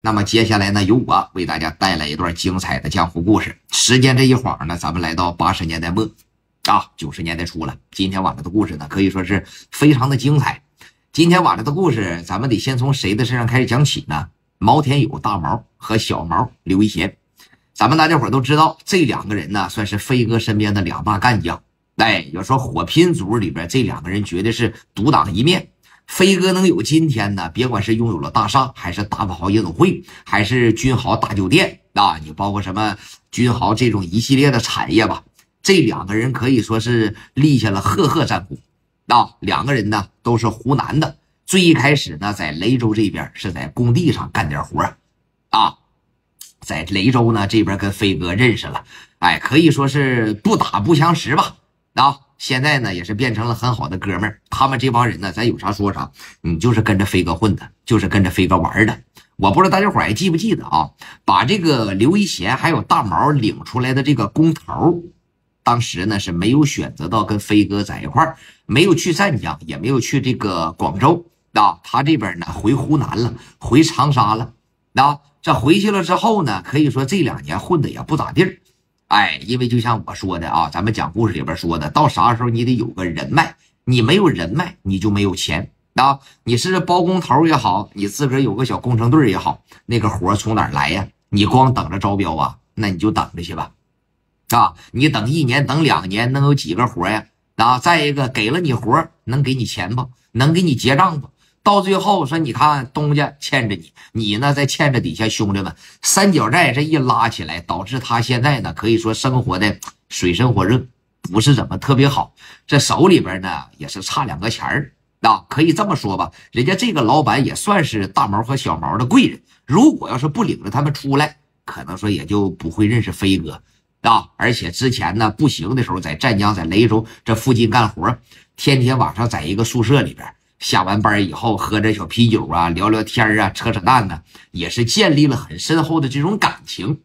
那么接下来呢，由我为大家带来一段精彩的江湖故事。时间这一晃呢，咱们来到80年代末90年代初了。今天晚上的故事呢，可以说是非常的精彩。今天晚上的故事，咱们得先从谁的身上开始讲起呢？毛天友大毛和小毛刘一贤。咱们大家伙都知道，这两个人呢，算是飞哥身边的两大干将。要说火拼族里边，这两个人绝对是独当一面。飞哥能有今天呢，别管是拥有了大厦，还是大富豪夜总会，还是君豪大酒店你包括什么君豪这种一系列的产业吧，这两个人可以说是立下了赫赫战功两个人呢都是湖南的，最一开始呢在雷州这边是在工地上干点活在雷州呢这边跟飞哥认识了，可以说是不打不相识吧现在呢也是变成了很好的哥们儿。他们这帮人呢，咱有啥说啥，你就是跟着飞哥混的，就是跟着飞哥玩的。我不知道大家伙还记不记得把这个刘一贤还有大毛领出来的这个工头，当时呢是没有选择到跟飞哥在一块儿，没有去湛江，也没有去这个广州他这边呢回湖南了，回长沙了这回去了之后呢，可以说这2年混的也不咋地儿。因为就像我说的咱们讲故事里边说的，到啥时候你得有个人脉，你没有人脉你就没有钱你是包工头也好，你自个儿有个小工程队也好，那个活从哪儿来呀？你光等着招标那你就等着去吧你等1年等2年能有几个活呀再一个给了你活能给你钱不？能给你结账不？到最后说你看东家欠着你呢再欠着底下兄弟们，三角债这一拉起来，导致他现在呢可以说生活的水深火热，不是怎么特别好，这手里边呢也是差2个钱儿可以这么说吧，人家这个老板也算是大毛和小毛的贵人，如果要是不领着他们出来，可能说也就不会认识飞哥而且之前呢不行的时候，在湛江在雷州这附近干活，天天晚上在一个宿舍里边，下完班以后喝着小啤酒聊聊天扯扯淡呢，也是建立了很深厚的这种感情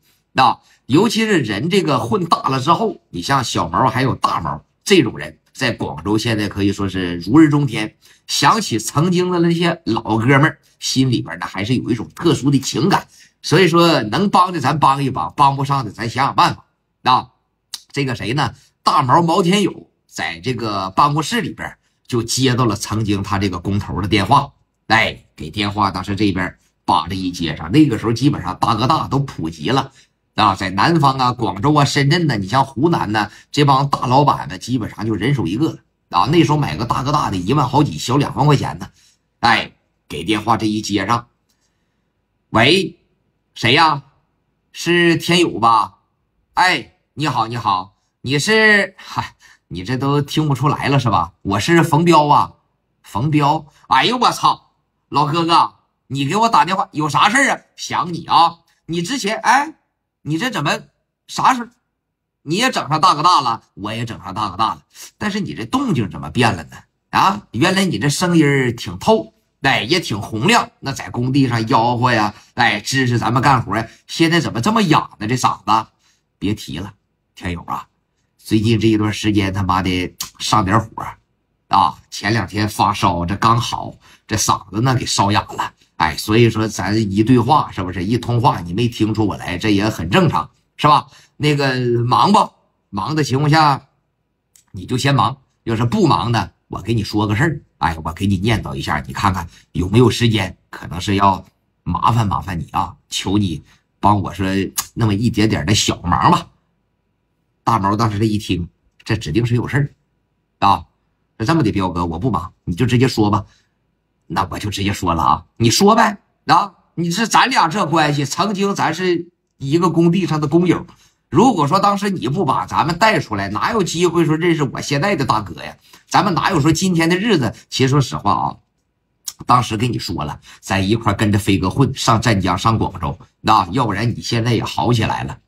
尤其是人这个混大了之后，你像小毛还有大毛这种人，在广州现在可以说是如日中天。想起曾经的那些老哥们儿，心里边呢还是有一种特殊的情感。所以说能帮的咱帮一帮，帮不上的咱想想办法这个谁呢？大毛毛天友在这个办公室里边就接到了曾经他这个工头的电话，给电话当时这边把着一接上。那个时候基本上大哥大都普及了在南方广州深圳呢，你像湖南呢，这帮大老板呢基本上就人手一个了那时候买个大哥大的1万好几，小2万块钱呢给电话这一接上，喂，谁呀？是天友吧？你好你好，你是你这都听不出来了是吧？我是冯彪冯彪。哎呦我操，老哥哥你给我打电话有啥事儿想你你之前你这怎么啥事？你也整上大哥大了，我也整上大哥大了，但是你这动静怎么变了呢原来你这声音挺透也挺洪亮，那在工地上吆喝呀支持咱们干活现在怎么这么哑呢？这嗓子别提了，天友最近这一段时间他妈的上点火前2天发烧，这刚好这嗓子呢给烧哑了所以说咱一对话是不是一通话你没听出我来，这也很正常是吧？那个忙不忙的情况下你就先忙，要是不忙的我给你说个事儿我给你念叨一下，你看看有没有时间，可能是要麻烦你求你帮我说那么一点点的小忙吧。大毛当时这一听，这指定是有事儿这么的，彪哥我不忙，你就直接说吧。那我就直接说了你说呗你是咱俩这关系，曾经咱是一个工地上的工友，如果说当时你不把咱们带出来，哪有机会说认识我现在的大哥呀？咱们哪有说今天的日子？其实说实话当时跟你说了，在一块跟着飞哥混，上湛江上广州要不然你现在也好起来了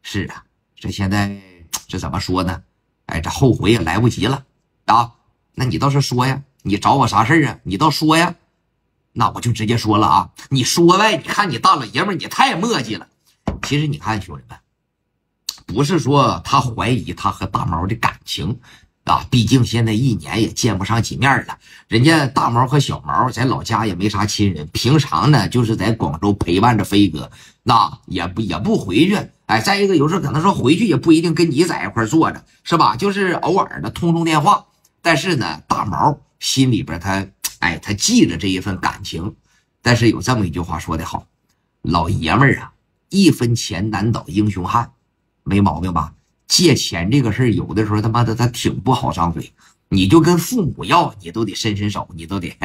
是这现在这怎么说呢这后悔也来不及了那你倒是说呀，你找我啥事儿你倒说呀。那我就直接说了你说呗，你看你大老爷们儿你太磨叽了。其实你看兄弟们，不是说他怀疑他和大毛的感情，啊，毕竟现在一年也见不上几面了。人家大毛和小毛在老家也没啥亲人，平常呢就是在广州陪伴着飞哥，那也不回去。哎，再一个有时候可能说回去也不一定跟你在一块坐着，是吧？就是偶尔的通电话。但是呢，大毛心里边他记着这一份感情。但是有这么一句话说得好，老爷们儿啊，一分钱难倒英雄汉，没毛病吧？借钱这个事儿，有的时候他妈的他挺不好张嘴，你就跟父母要，你都得伸手，你都得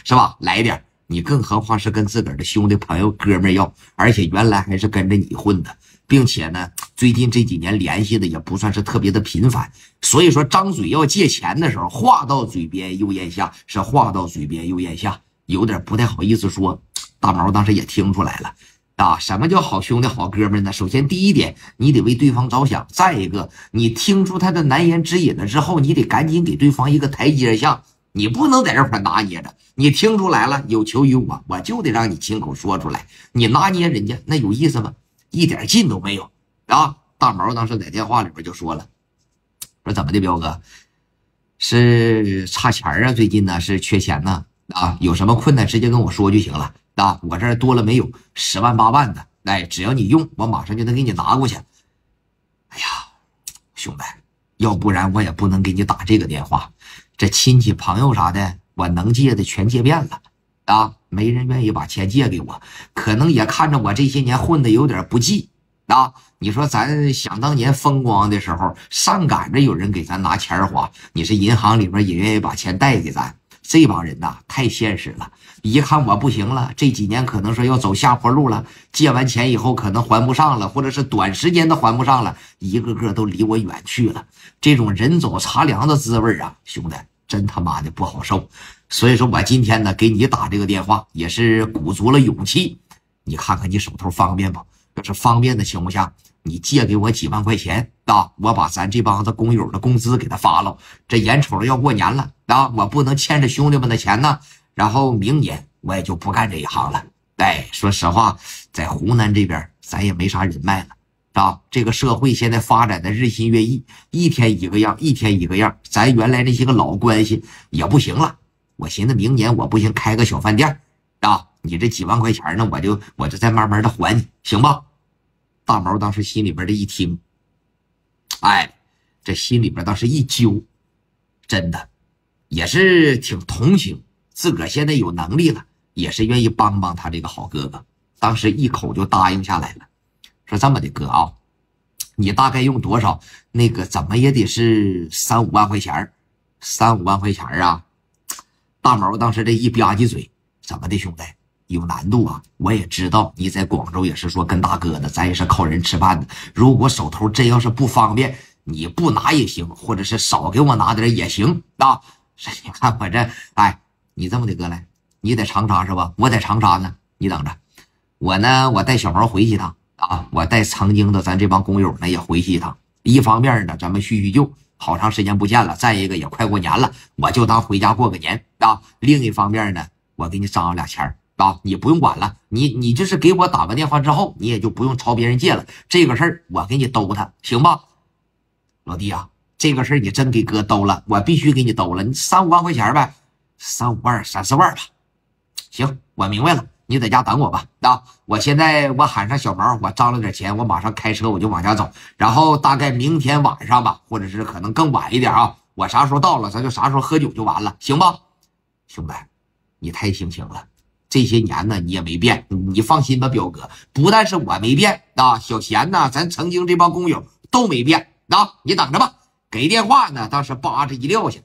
是吧？来点，你更何况是跟自个儿的兄弟朋友哥们要，而且原来还是跟着你混的，并且呢，最近这几年联系的也不算是特别的频繁，所以说张嘴要借钱的时候，话到嘴边又咽下，是话到嘴边又咽下，有点不太好意思说。大毛当时也听出来了啊，什么叫好兄弟好哥们呢？首先第一点，你得为对方着想，再一个，你听出他的难言之隐了之后，你得赶紧给对方一个台阶下，你不能在这块拿捏着。你听出来了，有求于我，我就得让你亲口说出来。你拿捏人家那有意思吗？一点劲都没有啊！大毛当时在电话里边就说了，说怎么的，彪哥是差钱啊？最近呢是缺钱呢啊？有什么困难直接跟我说就行了。啊，我这儿多了没有10万8万的，哎，只要你用，我马上就能给你拿过去。哎呀，兄弟，要不然我也不能给你打这个电话，这亲戚朋友啥的，我能借的全借遍了啊，没人愿意把钱借给我，可能也看着我这些年混的有点不济啊。你说咱想当年风光的时候，上赶着有人给咱拿钱花，你是银行里边也愿意把钱贷给咱。这帮人呐，太现实了，一看我不行了，这几年可能说要走下坡路了，借完钱以后可能还不上了，或者是短时间的还不上了，一个个都离我远去了。这种人走茶凉的滋味啊，兄弟，真他妈的不好受。所以说我今天呢给你打这个电话，也是鼓足了勇气。你看看你手头方便不？要是方便的情况下，你借给我几万块钱啊，我把咱这帮子工友的工资给他发了。这眼瞅着要过年了啊，我不能欠着兄弟们的钱呢。然后明年我也就不干这一行了。哎，说实话，在湖南这边咱也没啥人脉了啊。这个社会现在发展的日新月异，一天一个样，一天一个样。咱原来那些个老关系也不行了。我寻思明年我不行开个小饭店啊，你这几万块钱呢，我就再慢慢的还你，行吧？大毛当时心里边这一听，哎，这心里边当时一揪，真的也是挺同情自个儿，现在有能力了，也是愿意帮帮他这个好哥哥。当时一口就答应下来了，说这么的哥啊，你大概用多少？那个怎么也得是3、5万块钱，3、5万块钱啊！大毛当时这一吧唧嘴，怎么的兄弟？有难度啊，我也知道你在广州也是说跟大哥的，咱也是靠人吃饭的。如果手头真要是不方便，你不拿也行，或者是少给我拿点也行啊。你看我这，哎，你这么的哥来，你在长沙是吧？我在长沙呢，你等着。我呢，我带小毛回去一趟啊，我带曾经的咱这帮工友呢也回去一趟。一方面呢，咱们叙叙旧，好长时间不见了；再一个也快过年了，我就当回家过个年啊。另一方面呢，我给你张罗俩钱啊，你不用管了，你就是给我打完电话之后，你也就不用朝别人借了。这个事儿我给你兜他，行吧？老弟啊，这个事儿你真给哥兜了，我必须给你兜了。你3、5万块钱呗，3、5万、3、4万吧。行，我明白了，你在家等我吧。啊，我现在我喊上小毛，我张罗点钱，我马上开车我就往家走。然后大概明天晚上吧，或者是可能更晚一点啊，我啥时候到了，咱就啥时候喝酒就完了，行吧？兄弟，你太清醒了。这些年呢，你也没变，你放心吧，彪哥。不但是我没变啊，小贤呢，咱曾经这帮工友都没变啊。你等着吧，给电话呢，当时扒着一撂下。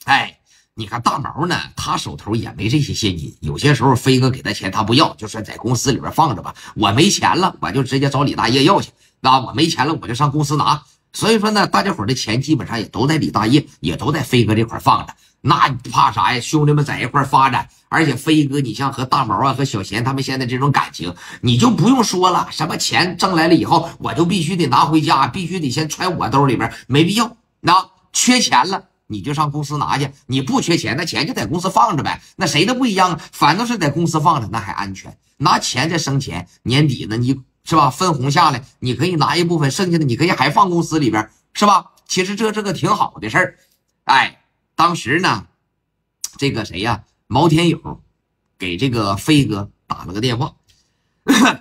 哎，你看大毛呢，他手头也没这些现金，有些时候飞哥给他钱他不要，就说在公司里边放着吧。我没钱了，我就直接找李大爷要去。啊，我没钱了，我就上公司拿。所以说呢，大家伙的钱基本上也都在李大爷，也都在飞哥这块放着。那你怕啥呀？兄弟们在一块发展，而且飞哥，你像和大毛啊、和小贤他们现在这种感情，你就不用说了。什么钱挣来了以后，我就必须得拿回家，必须得先揣我兜里边，没必要。那缺钱了，你就上公司拿去；你不缺钱，那钱就在公司放着呗。那谁都不一样，反正是在公司放着，那还安全。拿钱再生钱，年底呢，你是吧？分红下来，你可以拿一部分，剩下的你可以还放公司里边，是吧？其实这个挺好的事儿。哎，当时呢，这个谁呀，毛天友给这个飞哥打了个电话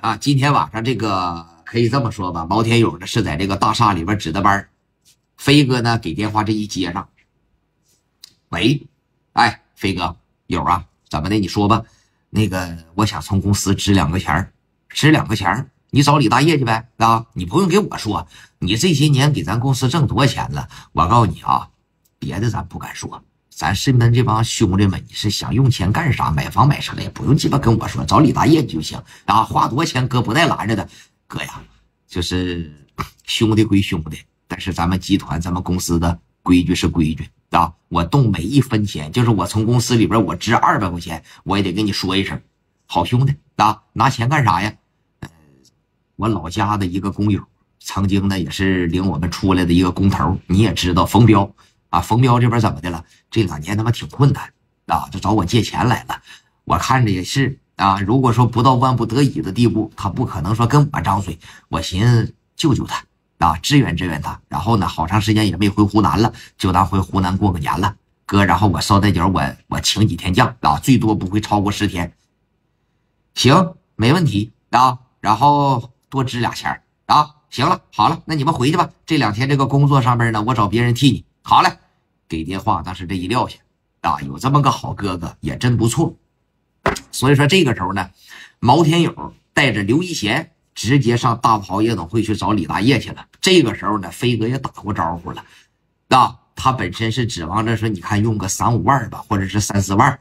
啊，今天晚上这个可以这么说吧，毛天友呢是在这个大厦里边值的班，飞哥呢给电话这一接上，喂，哎，飞哥，友啊，怎么的？你说吧。那个，我想从公司支2个钱支2个钱你找李大爷去呗啊！你不用给我说，你这些年给咱公司挣多少钱了？我告诉你啊，别的咱不敢说，咱身边这帮兄弟们，你是想用钱干啥？买房买车也不用鸡巴跟我说，找李大爷就行啊！花多少钱哥不带拦着的，哥呀，就是兄弟归兄弟，但是咱们集团咱们公司的规矩是规矩啊！我动每一分钱，就是我从公司里边我支200块钱，我也得跟你说一声，好兄弟啊！拿钱干啥呀？我老家的一个工友，曾经呢也是领我们出来的一个工头，你也知道冯彪啊，冯彪这边怎么的了？这2年他妈挺困难啊，就找我借钱来了。我看着也是啊，如果说不到万不得已的地步，他不可能说跟我张嘴。我寻思救救他啊，支援支援他。然后呢，好长时间也没回湖南了，就当回湖南过个年了，哥。然后我捎带脚我请几天假啊，最多不会超过10天。行，没问题啊。然后多支2钱啊！行了，好了，那你们回去吧。这2天这个工作上面呢，我找别人替你。好嘞，给电话当时这一撂下啊，有这么个好哥哥也真不错。所以说这个时候呢，毛天友带着刘一贤直接上大炮夜总会去找李大爷去了。这个时候呢，飞哥也打过招呼了啊，他本身是指望着说，你看用个3、5万吧，或者是3、4万。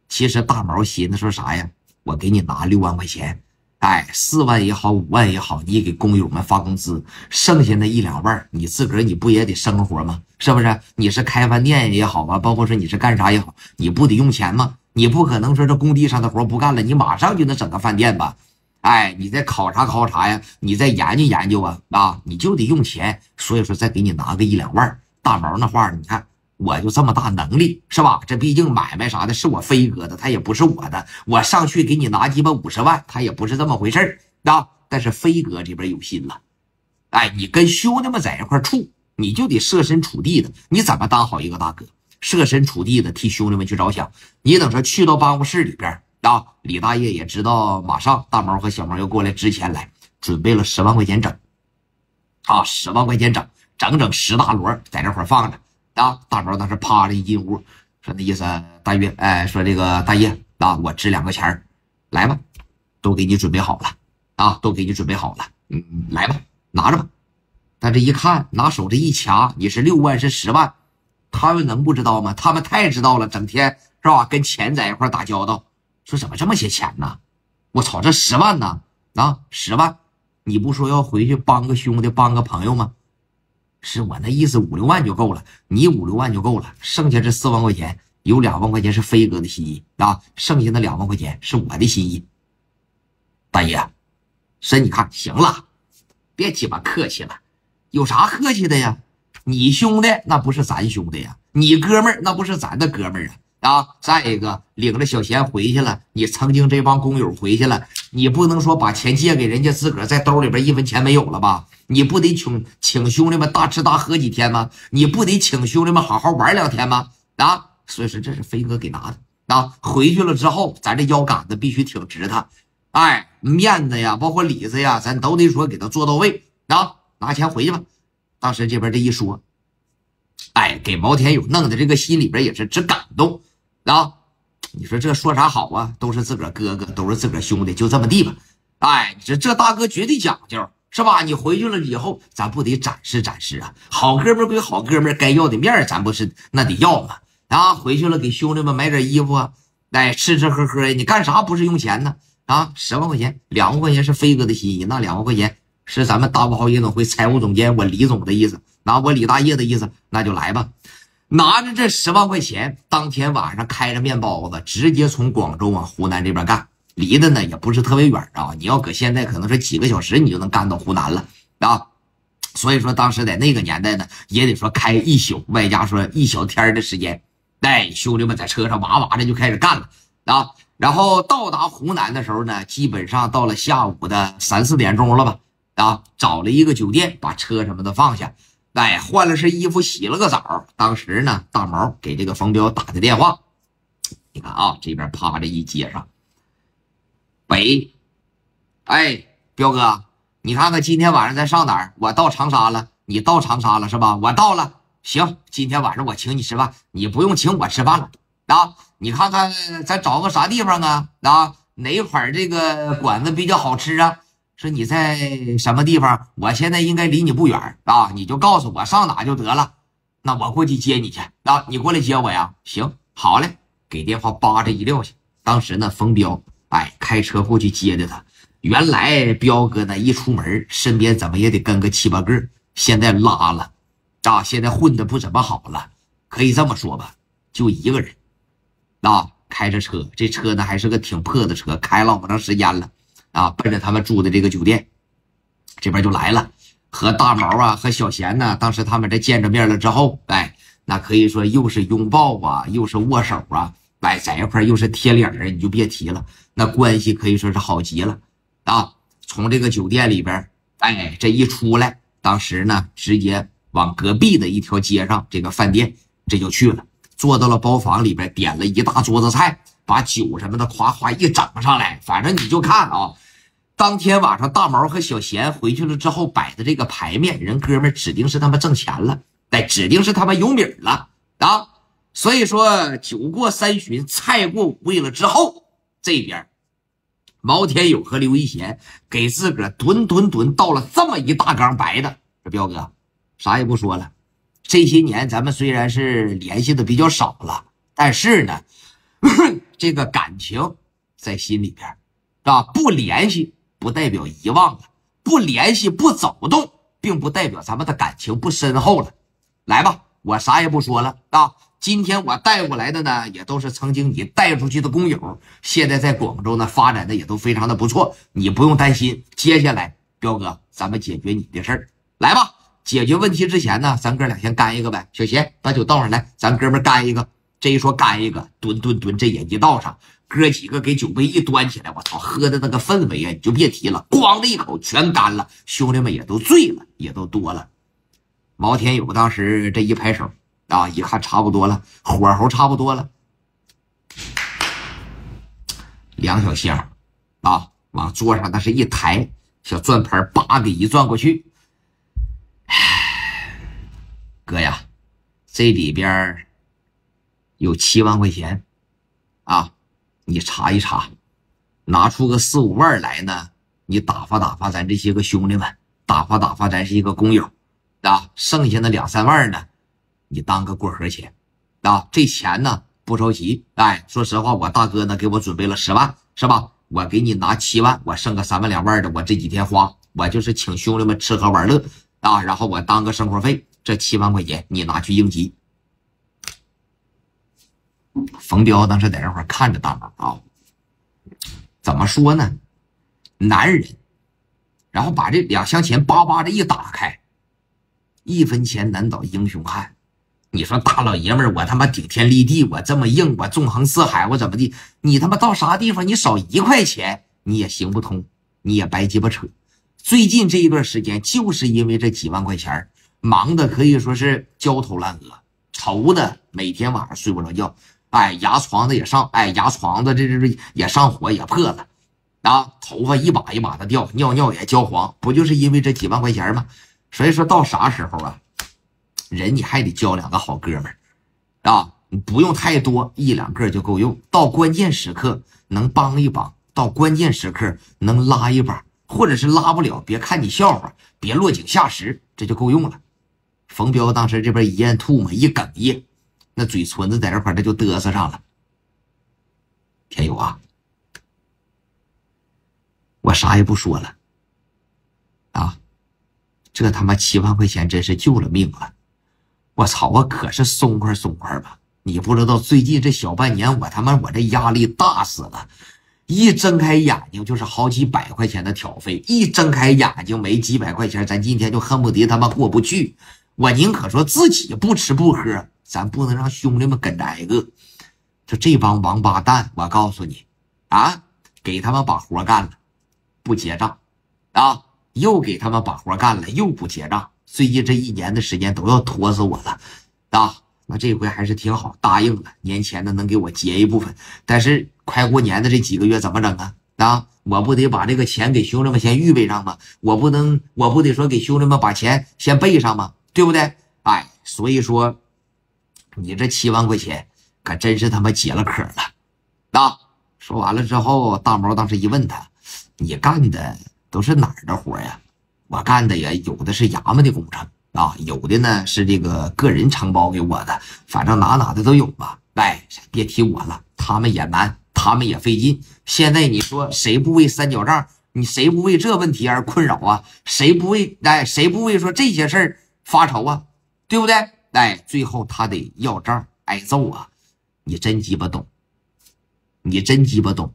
其实大毛寻思说啥呀？我给你拿6万块钱。哎，4万也好，5万也好，你给工友们发工资，剩下那1、2万，你自个儿你不也得生活吗？是不是？你是开饭店也好啊，包括说你是干啥也好，你不得用钱吗？你不可能说这工地上的活不干了，你马上就能整个饭店吧？哎，你再考察呀，你再研究研究啊，你就得用钱，所以说再给你拿个1、2万。大毛那话，你看。我就这么大能力是吧？这毕竟买卖啥的是我飞哥的，他也不是我的。我上去给你拿鸡巴50万，他也不是这么回事啊。但是飞哥这边有心了，哎，你跟兄弟们在一块处，你就得设身处地的，你怎么当好一个大哥？设身处地的替兄弟们去着想。你等着去到办公室里边啊，李大爷也知道，马上大毛和小毛又过来支钱来，准备了10万块钱整啊，10万块钱整10大摞在这块放着。啊！大毛当时趴着一进屋，说那意思，大约，哎，说这个大爷啊，我支2个钱来吧，都给你准备好了啊，都给你准备好了，来吧，拿着吧。但这一看，拿手这一掐，你是6万是10万，他们能不知道吗？他们太知道了，整天是吧，跟钱在一块打交道，说怎么这么些钱呢？我操，这10万呢？啊，10万，你不说要回去帮个兄弟，帮个朋友吗？是我那意思，5、6万就够了，你5、6万就够了，剩下这4万块钱，有2万块钱是飞哥的心意啊，剩下的2万块钱是我的心意。大爷，说你看行了，别鸡巴客气了，有啥客气的呀？你兄弟那不是咱兄弟呀，你哥们儿那不是咱的哥们儿啊！再一个，领着小贤回去了，你曾经这帮工友回去了，你不能说把钱借给人家，自个儿在兜里边1分钱没有了吧？你不得请兄弟们大吃大喝几天吗？你不得请兄弟们好好玩2天吗？啊！所以说这是飞哥给拿的啊！回去了之后，咱这腰杆子必须挺直他，哎，面子呀，包括里子呀，咱都得说给他做到位啊！拿钱回去吧。当时这边这一说，哎，给毛天友弄的这个心里边也是直感动啊！你说这说啥好啊？都是自个儿哥哥，都是自个儿兄弟，就这么地吧。哎，这大哥绝对讲究。是吧？你回去了以后，咱不得展示展示啊！好哥们归好哥们，该要的面咱不是那得要吗？啊，回去了给兄弟们买点衣服啊，哎，吃吃喝喝呀，你干啥不是用钱呢？啊，10万块钱，2万块钱是飞哥的心意，那2万块钱是咱们大富豪夜总会财务总监我李总的意思，拿我李大爷的意思，那就来吧。拿着这10万块钱，当天晚上开着面包子，直接从广州往湖南这边干。离的呢也不是特别远啊，你要搁现在可能是几个小时你就能干到湖南了啊。所以说当时在那个年代呢，也得说开一宿，外加说1小天的时间，哎，兄弟们在车上哇哇的就开始干了啊。然后到达湖南的时候呢，基本上到了下午的3、4点钟了吧啊，找了一个酒店，把车什么的放下哎，换了身衣服，洗了个澡。当时呢，大毛给这个冯彪打的电话。你看啊，这边趴着一接上，喂，哎，彪哥，你看看今天晚上咱上哪儿？我到长沙了，你到长沙了是吧？我到了，行，今天晚上我请你吃饭，你不用请我吃饭了啊。你看看咱找个啥地方啊？哪块儿这个馆子比较好吃啊？说你在什么地方？我现在应该离你不远啊，你就告诉我上哪就得了。那我过去接你去啊，你过来接我呀？行，好嘞，给电话扒着一撂下。当时呢，冯彪开车过去接的他。原来彪哥呢一出门，身边怎么也得跟个7、8个，现在拉了啊，现在混的不怎么好了，可以这么说吧，就一个人啊，开着车，这车呢还是个挺破的车，开老长时间了啊，奔着他们住的这个酒店这边就来了，和大毛啊和小贤呢，当时他们这见着面了之后，那可以说又是拥抱啊，又是握手啊，在一块又是贴脸啊，你就别提了，那关系可以说是好极了啊。从这个酒店里边这一出来，当时呢直接往隔壁的一条街上这个饭店这就去了，坐到了包房里边，点了一大桌子菜，把酒什么的夸夸一整上来。反正你就看啊，当天晚上大毛和小贤回去了之后摆的这个牌面，人哥们指定是他们挣钱了，指定是他们有米了啊。所以说酒过3巡，菜过5味了之后，这边毛天友和刘一贤给自个儿吨倒了这么一大缸白的。这彪哥啥也不说了，这些年咱们虽然是联系的比较少了，但是呢这个感情在心里边啊，不联系不代表遗忘了，不联系不走动并不代表咱们的感情不深厚了。来吧，我啥也不说了啊，今天我带过来的呢也都是曾经你带出去的工友，现在在广州呢发展的也都非常的不错，你不用担心。接下来彪哥咱们解决你的事儿，来吧。解决问题之前呢，咱哥俩先干一个呗。小贤把酒倒上来，咱哥们干一个。这一说干一个，吨这也一倒上，哥几个给酒杯一端起来，我操，喝的那个氛围啊，你就别提了，咣的一口全干了，兄弟们也都醉了，也都多了。毛天友当时这一拍手啊，一看差不多了，火候差不多了，2小箱啊，往桌上那是一抬，小转盘叭给一转过去。哥呀，这里边有7万块钱啊，你查一查，拿出个4、5万来呢，你打发打发咱这些个兄弟们，打发打发咱是一个工友啊，剩下的2、3万呢，你当个过河钱啊。这钱呢不着急，说实话，我大哥呢给我准备了10万，是吧？我给你拿7万，我剩个3万2万的，我这几天花，我就是请兄弟们吃喝玩乐啊，然后我当个生活费，这7万块钱你拿去应急。冯彪当时在这块看着大毛啊，怎么说呢？男人，然后把这2箱钱叭叭的一打开，1分钱难倒英雄汉。你说大老爷们儿，我他妈顶天立地，我这么硬，我纵横四海，我怎么地？你他妈到啥地方，你少1块钱你也行不通，你也白鸡巴扯。最近这一段时间，就是因为这几万块钱，忙的可以说是焦头烂额，愁的每天晚上睡不着觉。牙床子也上，牙床子这也上火也破了啊，头发一把一把的掉，尿尿也焦黄，不就是因为这几万块钱吗？所以说到啥时候啊，人你还得交2个好哥们儿啊，你不用太多，1、2个就够用，到关键时刻能帮一帮，到关键时刻能拉一把，或者是拉不了，别看你笑话，别落井下石，这就够用了。冯彪当时这边一咽吐沫，一哽咽，那嘴唇子在这块他就嘚瑟上了。天友啊，我啥也不说了啊，这他妈7万块钱真是救了命了。我操，我可是松快吧，你不知道最近这小半年我这压力大死了，一睁开眼睛就是好几百块钱的挑费，一睁开眼睛没几百块钱，咱今天就恨不得他妈过不去。我宁可说自己不吃不喝，咱不能让兄弟们跟着挨饿。就这帮王八蛋，我告诉你啊，给他们把活干了不结账啊，又给他们把活干了又不结账，最近这1年的时间都要拖死我了啊！那这回还是挺好，答应了，年前呢能给我结一部分，但是快过年的这几个月怎么整啊？啊，我不得把这个钱给兄弟们先预备上吗？我不得说给兄弟们把钱先备上吗？对不对？哎，所以说你这7万块钱可真是他妈解了渴了啊！说完了之后，大毛当时一问他，你干的都是哪儿的活呀？我干的呀，有的是衙门的工程啊，有的呢是这个个人承包给我的，反正哪的都有吧。哎，别提我了，他们也难，他们也费劲。现在你说谁不为三角账？你谁不为这问题而困扰啊？谁不为说这些事儿发愁啊？对不对？哎，最后他得要账挨揍啊！你真鸡巴懂，你真鸡巴懂。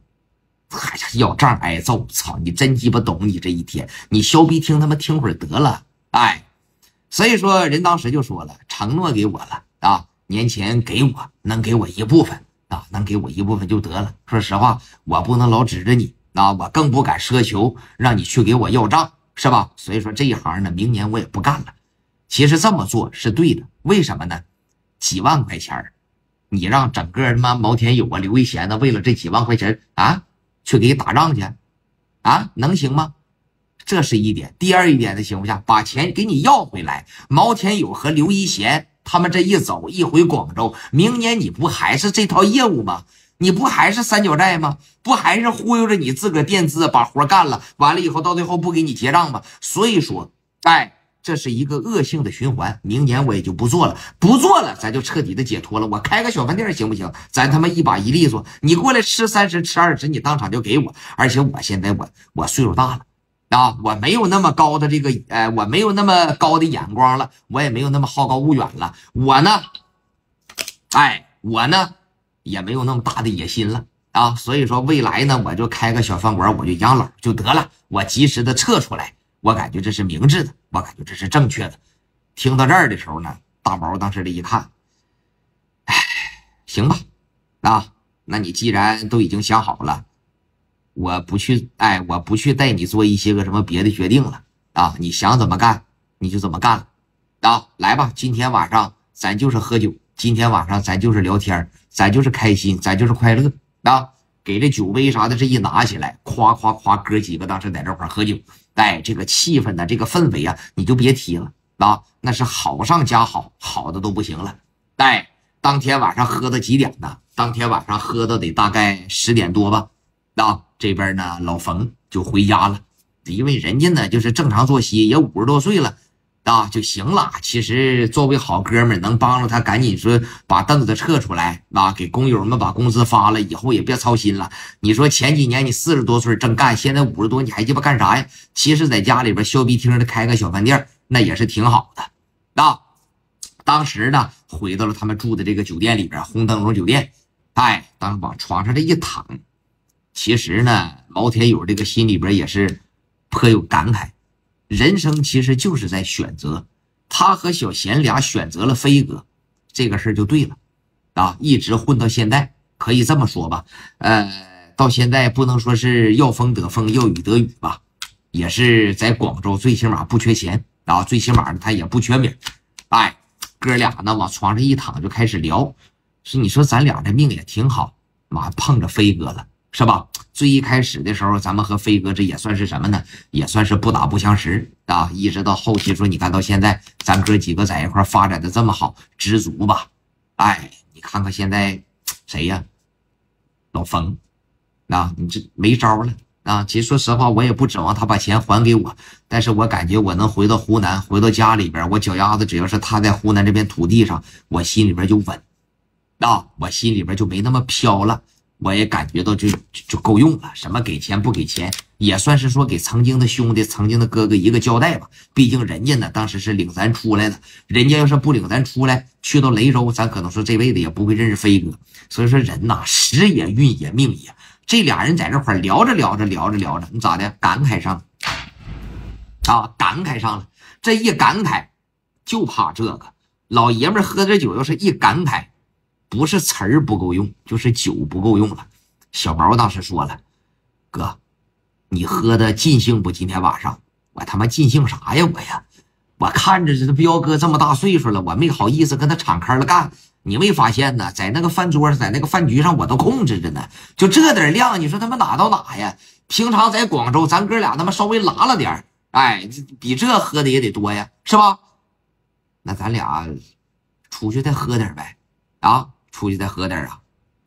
还要账挨揍，操你真鸡巴懂！你这一天，你削逼听他们听会儿得了，哎，所以说人当时就说了，承诺给我了啊，年前给我能给我一部分啊，能给我一部分就得了。说实话，我不能老指着你啊，我更不敢奢求让你去给我要账，是吧？所以说这一行呢，明年我也不干了。其实这么做是对的，为什么呢？几万块钱，你让整个他妈毛天友啊、刘一贤呢，为了这几万块钱啊？去给打仗去啊，能行吗？这是一点。第二一点的情况下，把钱给你要回来。毛天友和刘一贤他们这一走一回广州，明年你不还是这套业务吗？你不还是三角债吗？不还是忽悠着你自个儿垫资把活干了，完了以后到最后不给你结账吗？所以说，哎，这是一个恶性的循环。明年我也就不做了，不做了，咱就彻底的解脱了。我开个小饭店行不行？咱他妈一把一利索，你过来吃30吃20，你当场就给我。而且我现在我岁数大了啊，我没有那么高的这个我没有那么高的眼光了，我也没有那么好高骛远了。我呢也没有那么大的野心了啊。所以说未来呢，我就开个小饭馆，我就养老就得了。我及时的撤出来。我感觉这是明智的，我感觉这是正确的。听到这儿的时候呢，大毛当时这一看，哎，行吧，啊，那你既然都已经想好了，我不去带你做一些个什么别的决定了啊，你想怎么干你就怎么干了啊，来吧，今天晚上咱就是喝酒，今天晚上咱就是聊天，咱就是开心，咱就是快乐啊。给这酒杯啥的这一拿起来，夸夸夸，哥几个当时在这块喝酒，哎，这个气氛呢，这个氛围啊，你就别提了啊，那是好上加好，好的都不行了。哎，当天晚上喝到几点呢？当天晚上喝到得大概10点多吧。啊，这边呢老冯就回家了，因为人家呢就是正常作息，也50多岁了。啊就行了。其实作为好哥们儿，能帮着他赶紧说把凳子撤出来啊，给工友们把工资发了，以后也别操心了。你说前几年你40多岁正干，现在50多你还鸡巴干啥呀？其实在家里边削鼻听的开个小饭店，那也是挺好的啊。当时呢回到了他们住的这个酒店里边，红灯笼酒店。哎，当往床上这一躺，其实呢毛天友这个心里边也是颇有感慨。人生其实就是在选择，他和小贤俩选择了飞哥，这个事儿就对了啊，一直混到现在，可以这么说吧。到现在不能说是要风得风，要雨得雨吧，也是在广州最起码不缺钱啊，最起码呢他也不缺米。哎，哥俩呢往床上一躺就开始聊，是你说咱俩这命也挺好，妈碰着飞哥了。是吧？最一开始的时候，咱们和飞哥这也算是什么呢？也算是不打不相识啊。一直到后期说，你看到现在，咱哥几个在一块发展的这么好，知足吧？哎，你看看现在谁呀？老冯啊，你这没招了啊！其实说实话，我也不指望他把钱还给我，但是我感觉我能回到湖南，回到家里边，我脚丫子只要是踏在湖南这片土地上，我心里边就稳啊，我心里边就没那么飘了。我也感觉到就够用了，什么给钱不给钱，也算是说给曾经的兄弟、曾经的哥哥一个交代吧。毕竟人家呢，当时是领咱出来的，人家要是不领咱出来，去到雷州，咱可能说这辈子也不会认识飞哥。所以说人呐，时也运也命也，这俩人在这块聊着，你咋的？感慨上啊，感慨上了。这一感慨，就怕这个老爷们喝着酒，要是一感慨。不是词儿不够用，就是酒不够用了。小毛当时说了，哥，你喝的尽兴不？今天晚上我他妈尽兴啥呀？我看着这彪哥这么大岁数了，我没好意思跟他敞开了干。你没发现呢？在那个饭桌上，在那个饭局上，我都控制着呢。就这点量，你说他妈哪到哪呀？平常在广州，咱哥俩他妈稍微拉了点，哎，比这喝的也得多呀，是吧？那咱俩出去再喝点呗，啊，出去再喝点啊，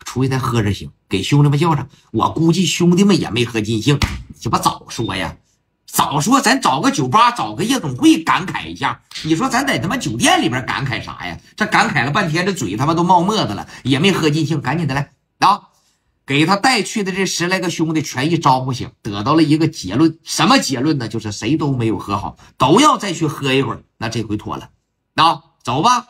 出去再喝着行，给兄弟们叫上。我估计兄弟们也没喝尽兴，鸡巴早说呀！早说咱找个酒吧，找个夜总会感慨一下。你说咱在他妈酒店里边感慨啥呀？这感慨了半天，这嘴他妈都冒沫子了，也没喝尽兴。赶紧的来啊！给他带去的这10来个兄弟全一招呼醒，得到了一个结论。什么结论呢？就是谁都没有喝好，都要再去喝一会儿。那这回妥了啊！走吧，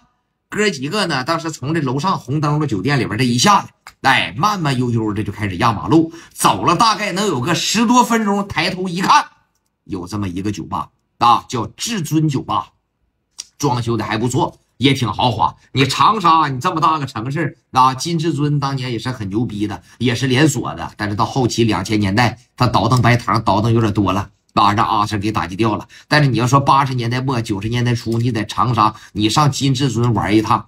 哥几个呢？当时从这楼上红灯笼酒店里边这一下来，哎，慢慢悠悠的就开始压马路，走了大概能有个10多分钟，抬头一看。有这么一个酒吧啊，叫至尊酒吧，装修的还不错，也挺豪华。你长沙，你这么大个城市啊，金至尊当年也是很牛逼的，也是连锁的。但是到后期2000年代，他倒腾白糖倒腾有点多了，啊，让阿 Sir 给打击掉了。但是你要说80年代末90年代初，你在长沙，你上金至尊玩一趟，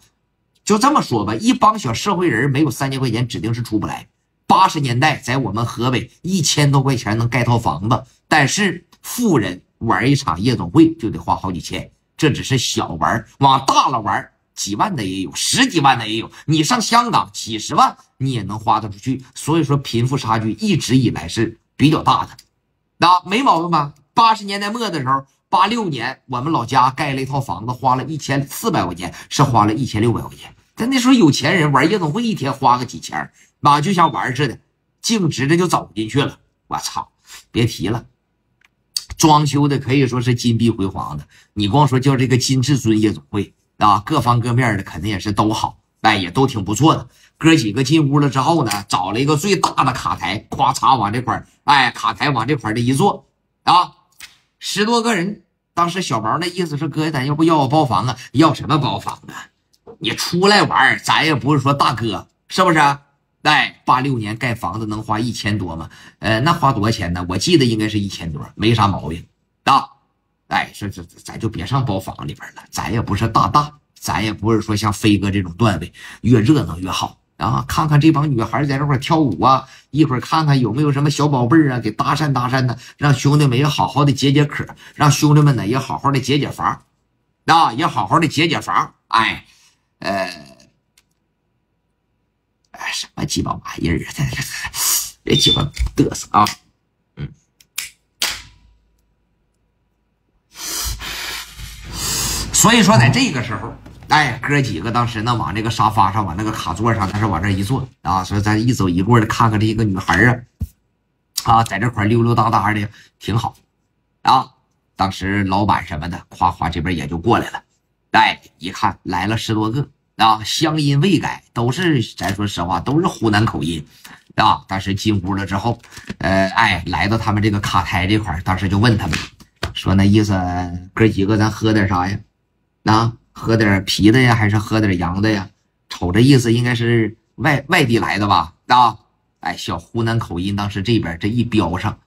就这么说吧，一帮小社会人没有3000块钱，指定是出不来。80年代在我们河北1000多块钱能盖套房子，但是富人玩一场夜总会就得花好几千，这只是小玩，往大了玩几万的也有，10几万的也有。你上香港几十万你也能花得出去。所以说贫富差距一直以来是比较大的，那没毛病吧？80年代末的时候，86年我们老家盖了一套房子，花了1400块钱，是花了1600块钱。但那时候有钱人玩夜总会一天花个几千，啊，就像玩似的，径直的就走进去了。我操，别提了。装修的可以说是金碧辉煌的，你光说叫这个金至尊夜总会啊，各方各面的肯定也是都好，哎，也都挺不错的。哥几个进屋了之后呢，找了一个最大的卡台，咵嚓往这块哎，卡台往这块的一坐啊，10多个人。当时小毛那意思是，哥咱要不要包房啊？要什么包房啊？你出来玩，咱也不是说大哥，是不是？哎，86年盖房子能花1000多吗？那花多少钱呢？我记得应该是1000多，没啥毛病啊。哎，说这咱就别上包房里边了，咱也不是大，咱也不是说像飞哥这种段位，越热闹越好啊。看看这帮女孩在这块跳舞啊，一会儿看看有没有什么小宝贝啊，给搭讪搭讪的，让兄弟们也好好的解解渴，让兄弟们呢也好好的解解乏啊，也好好的解解乏。哎，什么鸡巴玩意儿啊！别鸡巴嘚瑟啊！所以说在这个时候，哎，哥几个当时呢往这个沙发上，往那个卡座上，但是往这一坐啊，说咱一走一过的看看这个女孩啊，在这块溜溜达达的挺好啊。当时老板什么的，夸夸这边也就过来了，哎，一看来了10多个。啊，乡音未改，都是咱说实话，都是湖南口音啊。当时进屋了之后，哎，来到他们这个卡台这块，当时就问他们说，那意思哥几个咱喝点啥呀？啊，喝点啤的呀，还是喝点洋的呀？瞅这意思应该是外地来的吧？啊，哎，小湖南口音，当时这边这一标上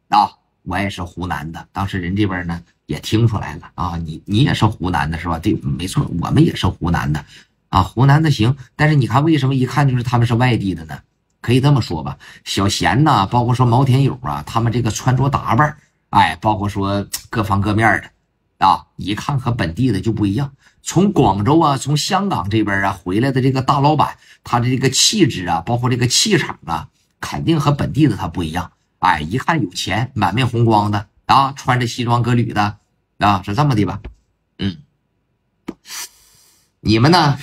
啊，我也是湖南的，当时人这边呢也听出来了啊，你也是湖南的是吧？对，没错，我们也是湖南的啊，湖南的行。但是你看为什么一看就是他们是外地的呢？可以这么说吧，小贤呐，包括说毛天友啊，他们这个穿着打扮，哎，包括说各方各面的啊，一看和本地的就不一样。从广州啊，从香港这边啊回来的这个大老板，他的这个气质啊，包括这个气场啊，肯定和本地的他不一样。哎，一看有钱，满面红光的啊，穿着西装革履的啊，是这么的吧？你们呢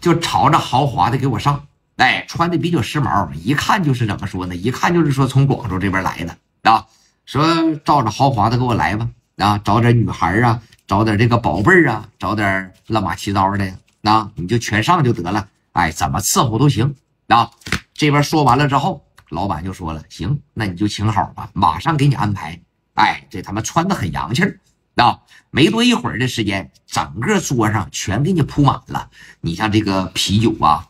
就朝着豪华的给我上，哎，穿的比较时髦，一看就是怎么说呢？一看就是说从广州这边来的啊，说照着豪华的给我来吧啊，找点女孩啊，找点这个宝贝啊，找点乱码七糟的啊，你就全上就得了，哎，怎么伺候都行啊。这边说完了之后，老板就说了，行，那你就请好吧，马上给你安排。哎，这他妈穿的很洋气啊！没多一会儿的时间，整个桌上全给你铺满了。你像这个啤酒啊，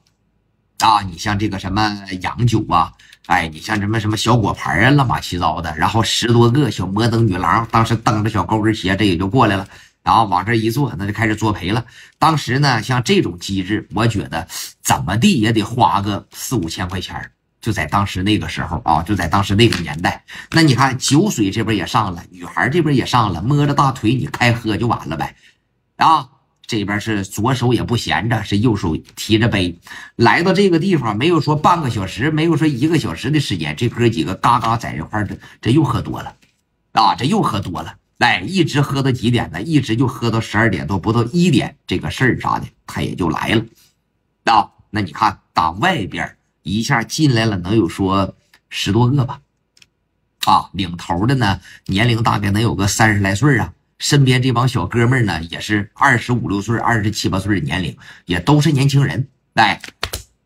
啊，你像这个什么洋酒啊，哎，你像什么小果盘啊，乱八七糟的，然后10多个小摩登女郎，当时蹬着小高跟鞋，这也就过来了，然后往这一坐，那就开始作陪了。当时呢，像这种机制，我觉得怎么地也得花个4、5千块钱，就在当时那个时候啊，就在当时那个年代。那你看酒水这边也上了，女孩这边也上了，摸着大腿你开喝就完了呗，啊。这边是左手也不闲着，是右手提着杯，来到这个地方，没有说半个小时，没有说1个小时的时间，这哥几个嘎嘎在这块这又喝多了啊，这又喝多了，哎，一直喝到几点呢？一直就喝到12点多，不到1点，这个事儿啥的他也就来了啊。那你看打外边一下进来了，能有说10多个吧？啊，领头的呢，年龄大概能有个30来岁啊。身边这帮小哥们呢，也是25、6岁、27、8岁的年龄，也都是年轻人。哎，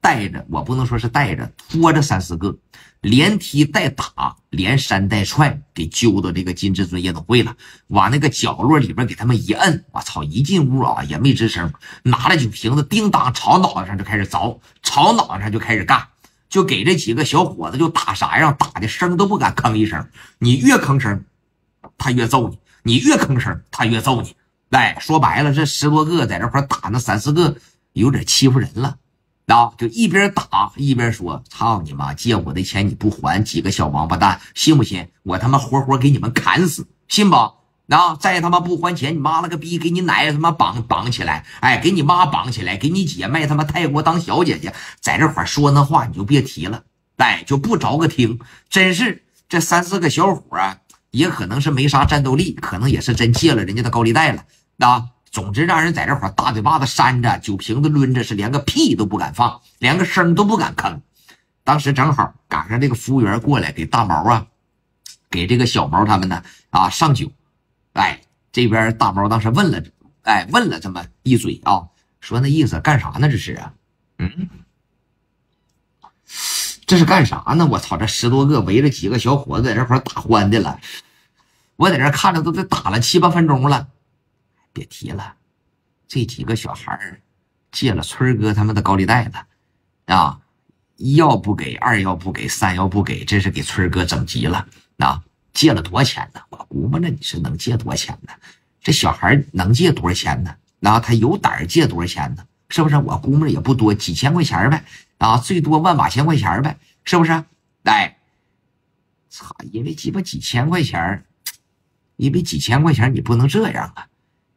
带着我不能说是带着，拖着3、4个，连踢带打，连扇带踹，给揪到这个金至尊夜总会了。往那个角落里边给他们一摁，我操！一进屋啊，也没吱声，拿着酒瓶子叮当朝脑袋上就开始凿，朝脑袋上就开始干，就给这几个小伙子就打啥样，打的声都不敢吭一声。你越吭声，他越揍你。你越吭声，他越揍你。哎，说白了，这10多个在这块打，那3、4个有点欺负人了啊！就一边打一边说：“操你妈！借我的钱你不还，几个小王八蛋，信不信我他妈活活给你们砍死？信不？啊！再他妈不还钱，你妈了个逼，给你奶他妈绑起来！哎，给你妈绑起来，给你姐卖他妈泰国当小姐姐，在这块说那话你就别提了，哎，就不着个听。真是这3、4个小伙啊！”也可能是没啥战斗力，可能也是真借了人家的高利贷了啊！总之让人在这块大嘴巴子扇着，酒瓶子抡着，是连个屁都不敢放，连个声都不敢吭。当时正好赶上这个服务员过来给大毛啊，给这个小毛他们呢啊上酒。哎，这边大毛当时问了这么一嘴啊，说那意思干啥呢？这是啊，这是干啥呢？我操，这10多个围着几个小伙子在这块打欢的了。我在这看着都得打了7、8分钟了，别提了，这几个小孩借了村哥他们的高利贷了啊！1要不给，2要不给，3要不给，这是给村哥整急了啊！借了多少钱呢？我估摸着你是能借多少钱呢？这小孩能借多少钱呢？啊，他有胆借多少钱呢？是不是？我估摸着也不多，几千块钱呗啊，最多万把千块钱呗，是不是？哎，操，因为鸡巴几千块钱。因为几千块钱你不能这样啊！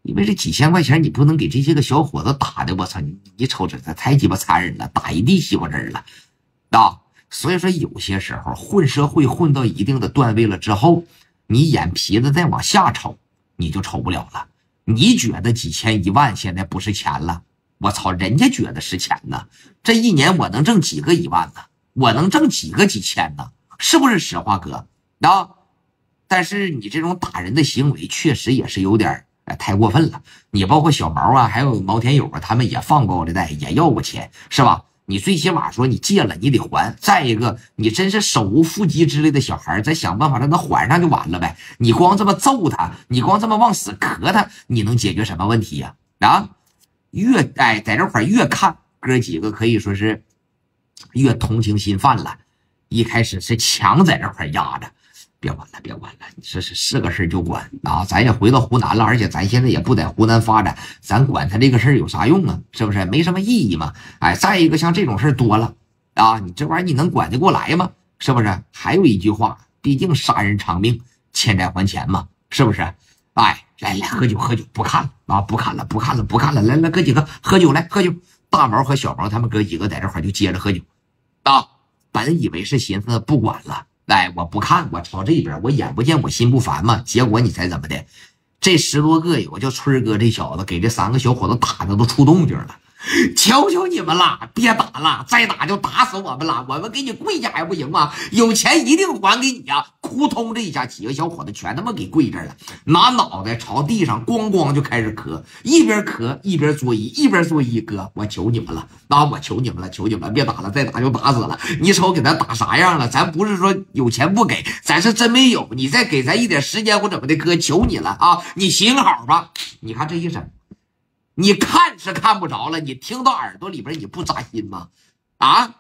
因为这几千块钱你不能给这些个小伙子打的，我操！你瞅这太鸡巴残忍了，打一地西瓜汁了啊！所以说有些时候混社会混到一定的段位了之后，你眼皮子再往下瞅，你就瞅不了了。你觉得几千1万现在不是钱了，我操，人家觉得是钱呢。这一年我能挣几个1万呢？我能挣几个几千呢？是不是实话哥啊？但是你这种打人的行为确实也是有点太过分了。你包括小毛啊，还有毛天友啊，他们也放过高利贷，也要过钱，是吧？你最起码说你借了你得还。再一个，你真是手无缚鸡之类的小孩，咱想办法让他还上就完了呗。你光这么揍他，你光这么往死磕他，你能解决什么问题呀？啊，在这块越看哥几个可以说是越同情心犯了。一开始是强在这块压着。别管了，别管了，你这是个事就管啊！咱也回到湖南了，而且咱现在也不在湖南发展，咱管他这个事有啥用啊？是不是？没什么意义嘛。哎，再一个像这种事多了啊，你这玩意儿你能管得过来吗？是不是？还有一句话，毕竟杀人偿命，欠债还钱嘛，是不是？哎，来喝酒，不看了啊，不看了，来哥几个喝酒来喝酒。大毛和小毛他们哥几个在这块就接着喝酒啊，本以为是寻思不管了。哎，我不看，我朝这边，我眼不见我心不烦嘛。结果你猜怎么的？这10多个有个叫春哥这小子，给这3个小伙子打的都出动静了。求求你们了，别打了，再打就打死我们了，我们给你跪下还不行吗？有钱一定还给你呀！扑通这一下，几个小伙子全他妈给跪这了，拿脑袋朝地上咣咣就开始磕，一边磕一边作揖，哥，我求你们了，我求你们了，求你们别打了，再打就打死了。你瞅给咱打啥样了？咱不是说有钱不给，咱是真没有，你再给咱一点时间或怎么的，哥，求你了啊！你行好吧？你看这一声。你看是看不着了，你听到耳朵里边你不扎心吗？啊！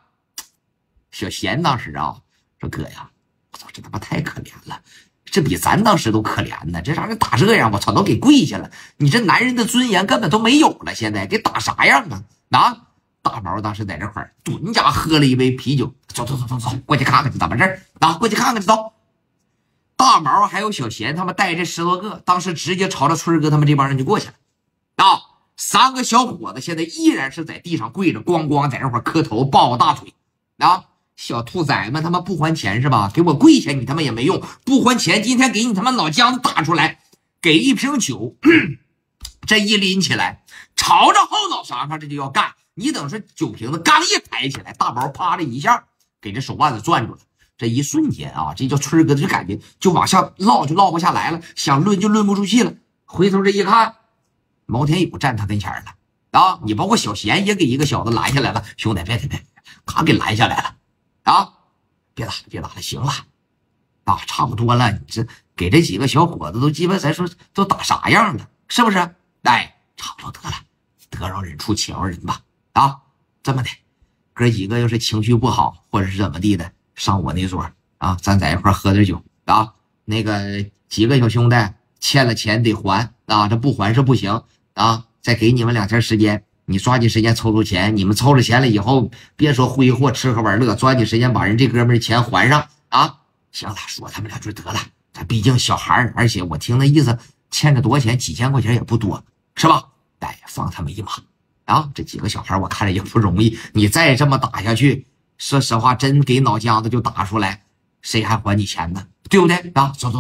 小贤当时啊说：“哥呀，我操，这他妈太可怜了，这比咱当时都可怜呢！这让人打这样，我操，都给跪下了。你这男人的尊严根本都没有了，现在给打啥样啊？啊！”大毛当时在这块顿家喝了一杯啤酒，走，过去看看是怎么事儿啊！过去看看去，走。大毛还有小贤他们带这10多个，当时直接朝着春哥他们这帮人就过去了啊！3个小伙子现在依然是在地上跪着，咣咣在这块磕头抱大腿啊！小兔崽们他妈不还钱是吧？给我跪下，你他妈也没用，不还钱，今天给你他妈脑浆子打出来，给一瓶酒，这一拎起来，朝着后脑勺上这就要干。你等是酒瓶子刚一抬起来，大毛啪的一下给这手腕子攥住了。这一瞬间啊，这叫春哥就感觉就往下落就落不下来了，想抡就抡不出气了。回头这一看，毛天友站他跟前了啊！你包括小贤也给一个小子拦下来了，兄弟别，他给拦下来了啊！别打了，行了啊，差不多了。你这给这几个小伙子都鸡巴咱说都打啥样了，是不是？哎，差不多得了，得饶人处且饶人吧。啊，这么的，哥几个要是情绪不好，或者是怎么地的，上我那桌啊，咱在一块喝点酒啊。那个几个小兄弟欠了钱得还啊，这不还是不行啊。再给你们2天时间，你抓紧时间凑钱。你们凑着钱了以后，别说挥霍吃喝玩乐，抓紧时间把人这哥们的钱还上啊。行了，说他们2句得了，他毕竟小孩，而且我听那意思，欠着多少钱，几千块钱也不多，是吧？哎，放他们一马。啊，这几个小孩我看着也不容易，你再这么打下去，说实话，真给脑浆子就打出来，谁还还你钱呢？对不对啊？走，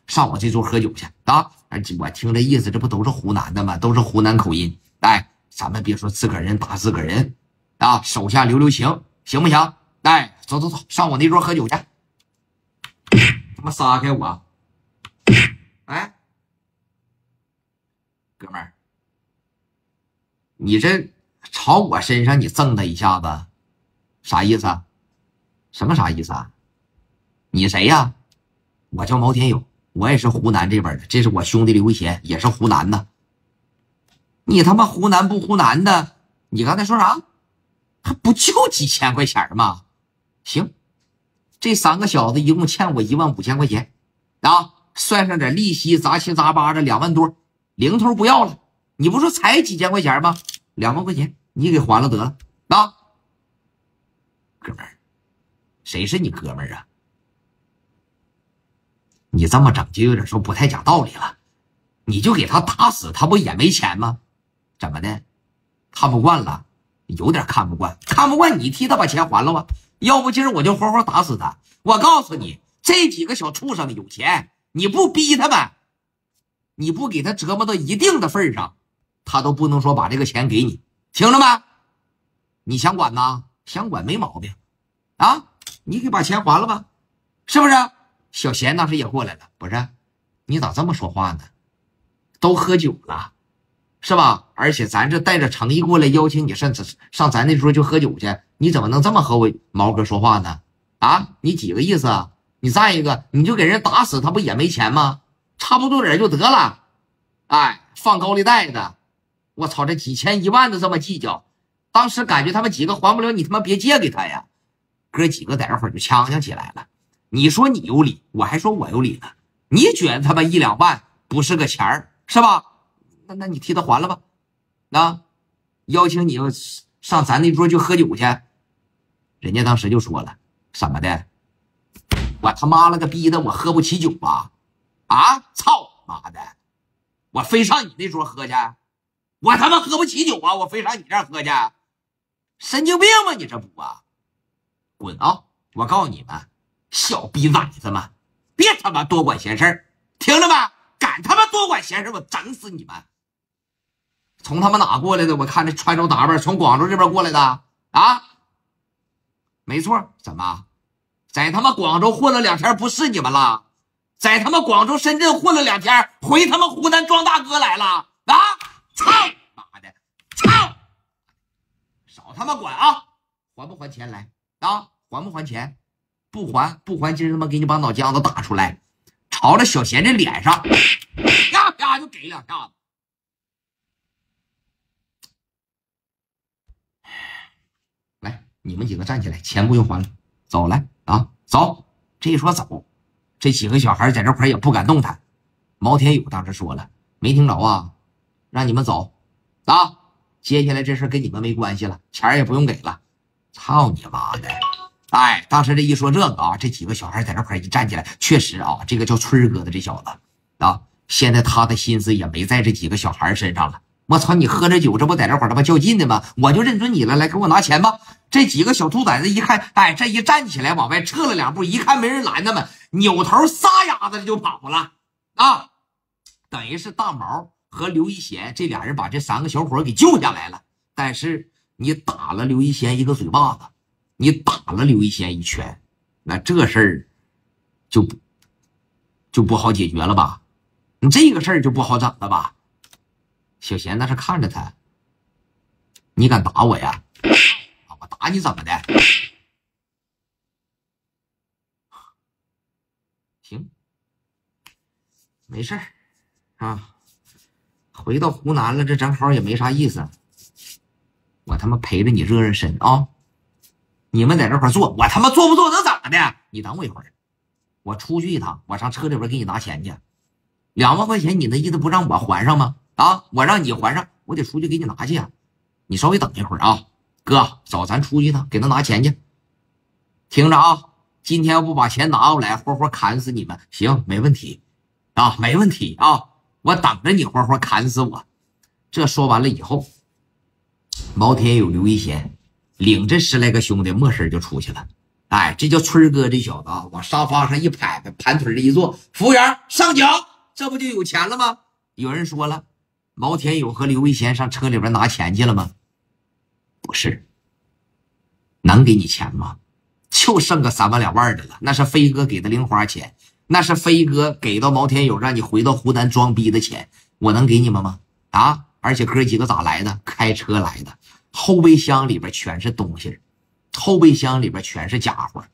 上我这桌喝酒去啊！我听这意思，这不都是湖南的吗？都是湖南口音。哎，咱们别说自个儿人打自个儿人啊，手下留情，行不行？哎，走，上我那桌喝酒去。他妈撒开我！哎，哥们儿。你这朝我身上你赠他一下子，啥意思啊？什么啥意思啊？你谁呀？我叫毛天友，我也是湖南这边的，这是我兄弟刘贤，也是湖南的。你他妈湖南不湖南的？你刚才说啥？还不就几千块钱吗？行，这3个小子一共欠我15000块钱啊，算上点利息，杂七杂八的2万多，零头不要了。你不说才几千块钱吗？2万块钱你给还了得了啊！哥们儿，谁是你哥们儿啊？你这么整就有点说不太讲道理了。你就给他打死，他不也没钱吗？怎么的？看不惯了？有点看不惯，看不惯你替他把钱还了吗？要不今儿我就活活打死他。我告诉你，这几个小畜生有钱，你不逼他们，你不给他折磨到一定的份上，他都不能说把这个钱给你，听着没？你想管呐？想管没毛病啊！你给把钱还了吧，是不是？小贤当时也过来了，不是？你咋这么说话呢？都喝酒了，是吧？而且咱这带着诚意过来邀请你上咱那桌就喝酒去，你怎么能这么和我毛哥说话呢？啊，你几个意思啊？你再一个，你就给人打死，他不也没钱吗？差不多点就得了。哎，放高利贷的，我操，这几千1万的这么计较，当时感觉他们几个还不了，你他妈别借给他呀！哥几个在这会儿就呛呛起来了。你说你有理，我还说我有理呢。你觉得他妈1、2万不是个钱儿，是吧？那你替他还了吧？啊，邀请你上咱那桌就喝酒去，人家当时就说了，怎么的？我他妈了个逼的，我喝不起酒吧？啊，操妈的！我非上你那桌喝去？我他妈喝不起酒啊！我非上你这儿喝去？神经病吗你这不啊？滚啊！我告诉你们，小逼崽子们，别他妈多管闲事，听着没？敢他妈多管闲事，我整死你们！从他妈哪过来的？我看这穿着打扮，从广州这边过来的啊？没错，怎么在他妈广州混了2天不是你们了？在他妈广州深圳混了2天，回他妈湖南装大哥来了啊！操妈的，操！少他妈管啊！还不还钱来啊？还不还钱？不还，今儿他妈给你把脑浆子打出来，朝着小贤这脸上啪啪就给2下子。来，你们几个站起来，钱不用还了，走来啊，走。这一说走，这几个小孩在这块也不敢动弹。毛天友当时说了，没听着啊，让你们走啊，接下来这事跟你们没关系了，钱也不用给了。操你妈的！哎，当时这一说这个啊，这几个小孩在这块一站起来，确实啊，这个叫春哥的这小子啊，现在他的心思也没在这几个小孩身上了。我操，你喝着酒，这不在这块他妈较劲的吗？我就认准你了，来给我拿钱吧。这几个小兔崽子一看，哎，这一站起来往外撤了2步，一看没人拦他们，扭头撒丫子就跑了啊！等于是大毛和刘一贤这俩人把这3个小伙给救下来了。但是你打了刘一贤一个嘴巴子，你打了刘一贤一拳，那这事儿就不好解决了吧？你这个事儿就不好整了吧？小贤那是看着他，你敢打我呀？我打你怎么的？行，没事儿啊。回到湖南了，这正好也没啥意思，我他妈陪着你热热身啊！你们在这块坐，我他妈坐不坐能怎么的？你等我一会儿，我出去一趟，我上车里边给你拿钱去。2万块钱，你那意思不让我还上吗？啊，我让你还上，我得出去给你拿去啊！你稍微等一会儿啊，哥，走，咱出去一趟，给他拿钱去。听着啊，今天要不把钱拿过来，活活砍死你们。行，没问题啊，没问题啊，我等着你活活砍死我。这说完了以后，毛天友、刘一贤领着10来个兄弟，没事就出去了。哎，这叫春哥这小子啊，往沙发上一拍，盘腿一坐，服务员上缴，这不就有钱了吗？有人说了，毛天友和刘一贤上车里边拿钱去了吗？不是，能给你钱吗？就剩个3万2万的了，那是飞哥给的零花钱，那是飞哥给到毛天友让你回到湖南装逼的钱，我能给你们吗？啊！而且哥几个咋来的？开车来的，后备箱里边全是东西，后备箱里边全是家伙。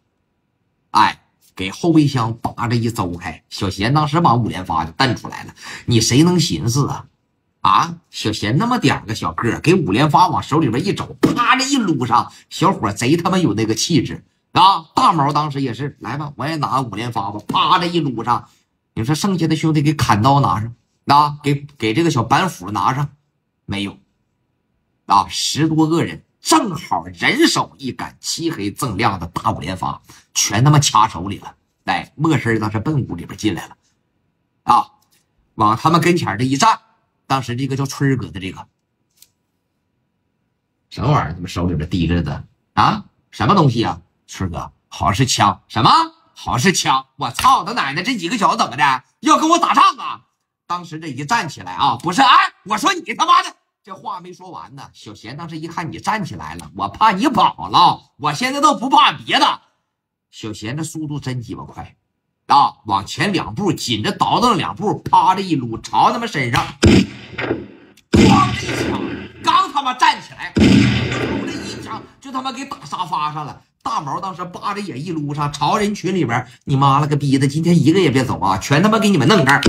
哎，给后备箱扒着一邹开，小贤当时把5连发就蹬出来了。你谁能寻思啊？啊，小贤那么点个小个，给5连发往手里边一走，啪着一撸上，小伙贼他妈有那个气质啊！大毛当时也是，来吧，我也拿5连发吧，啪着一撸上。你说剩下的兄弟给砍刀拿上啊，给这个小板斧拿上，没有啊？10多个人正好人手一杆漆黑锃亮的大5连发，全他妈掐手里了。哎，没事当时奔屋里边进来了啊，往他们跟前这一站。当时这个叫春哥的这个什么玩意儿？他们手里边提着的啊？什么东西啊？春哥，好像是枪。什么？好像是枪！我操他奶奶！这几个小子怎么的？要跟我打仗啊？当时这一站起来啊，不是，哎，我说你他妈的！这话没说完呢。小贤当时一看你站起来了，我怕你跑了，我现在都不怕别的。小贤这速度真鸡巴快啊！往前2步，紧着倒腾2步，啪着一撸，朝他们身上咣的一枪，刚他妈站起来，这一枪就他妈给打沙发上了。大毛当时扒着也一撸上，朝人群里边，你妈了个逼的，今天一个也别走啊，全他妈给你们弄这儿。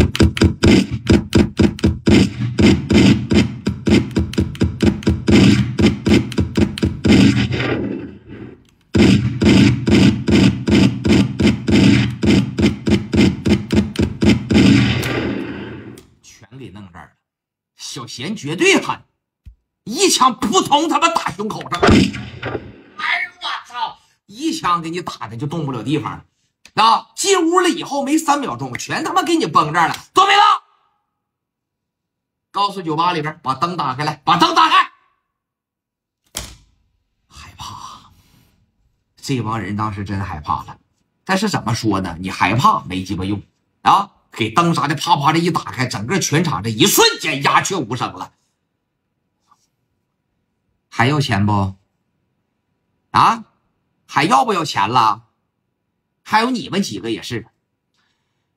全给弄这儿了。小贤绝对狠，一枪扑通他妈打胸口上。哎呦我操！一枪给你打的就动不了地方了啊！进屋了以后没3秒钟，全他妈给你崩这儿了。多没了，告诉酒吧里边把灯打开来，把灯打开。害怕，这帮人当时真害怕了。但是怎么说呢？你害怕没鸡巴用啊！给灯啥的啪啪的一打开，整个全场这一瞬间鸦雀无声了。还要钱不？啊，还要不要钱了？还有你们几个也是，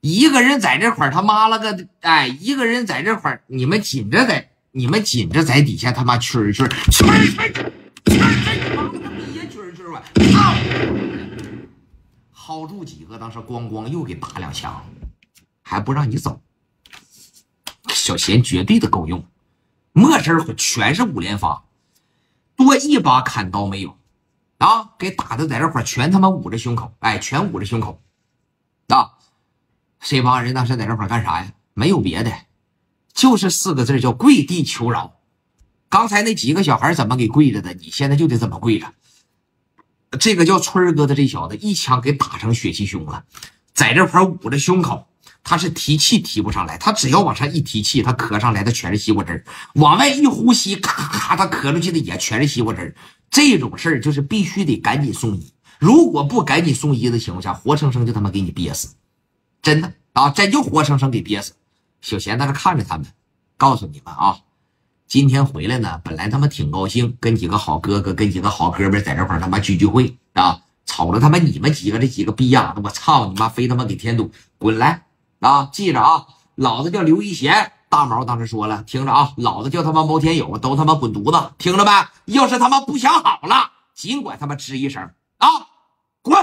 一个人在这块他妈了个，哎，一个人在这块你们紧着在底下他妈蛐蛐蛐蛐蛐蛐，妈了个逼呀蛐蛐吧！薅住几个，当时咣咣又给打2枪，还不让你走。小贤绝对的够用，没事全是5连发，多一把砍刀没有。啊，给打的在这块全他妈捂着胸口，哎，全捂着胸口啊！这帮人当时在这块干啥呀？没有别的，就是4个字，叫跪地求饶。刚才那几个小孩怎么给跪着的？你现在就得怎么跪着。这个叫春儿哥的这小子一枪给打成血气胸了，在这块捂着胸口，他是提气提不上来，他只要往上一提气，他咳上来的全是西瓜汁儿，往外一呼吸，咔咔，他咳出去的也全是西瓜汁儿。这种事儿就是必须得赶紧送医，如果不赶紧送医的情况下，活生生就他妈给你憋死，真的啊，真就活生生给憋死。小贤在这看着他们，告诉你们啊，今天回来呢，本来他们挺高兴，跟几个好哥哥跟几个好哥们在这块他妈聚会啊，瞅着他妈你们几个这几个逼样子，我操你妈，非他妈给添堵，滚来啊！记着啊，老子叫刘一贤。大毛当时说了，听着啊，老子叫他妈毛天友，都他妈滚犊子，听着没？要是他妈不想好了，尽管他妈吱一声啊，滚！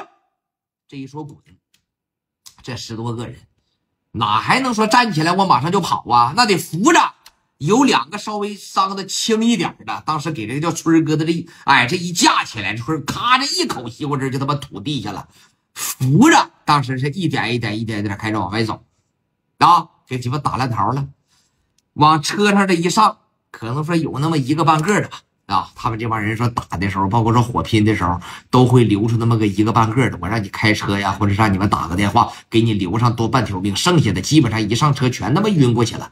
这一说滚，这10多个人哪还能说站起来我马上就跑啊？那得扶着。有2个稍微伤的轻一点的，当时给这个叫春哥的这一架起来，春咔着一口西瓜汁就他妈吐地下了，扶着，当时是一点一点开始往外走啊，给鸡巴打烂桃了。往车上这一上，可能说有那么1个半个的吧啊！他们这帮人说打的时候，包括说火拼的时候，都会留出那么个1个半个的。我让你开车呀，或者让你们打个电话，给你留上多半条命。剩下的基本上一上车全他妈晕过去了。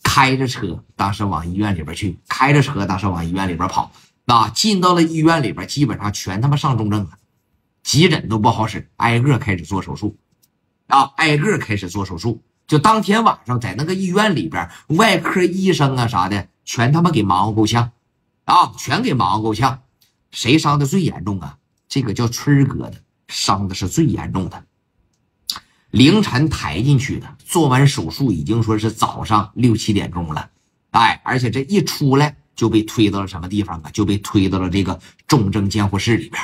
开着车当时往医院里边去，开着车当时往医院里边跑啊！进到了医院里边，基本上全他妈上重症了，急诊都不好使，挨个开始做手术啊，挨个开始做手术。就当天晚上在那个医院里边，外科医生啊啥的全他妈给忙活够呛啊，全给忙活够呛。谁伤的最严重啊？这个叫春哥的伤的是最严重的，凌晨抬进去的，做完手术已经说是早上6、7点钟了，哎，而且这一出来就被推到了什么地方啊？就被推到了这个重症监护室里边，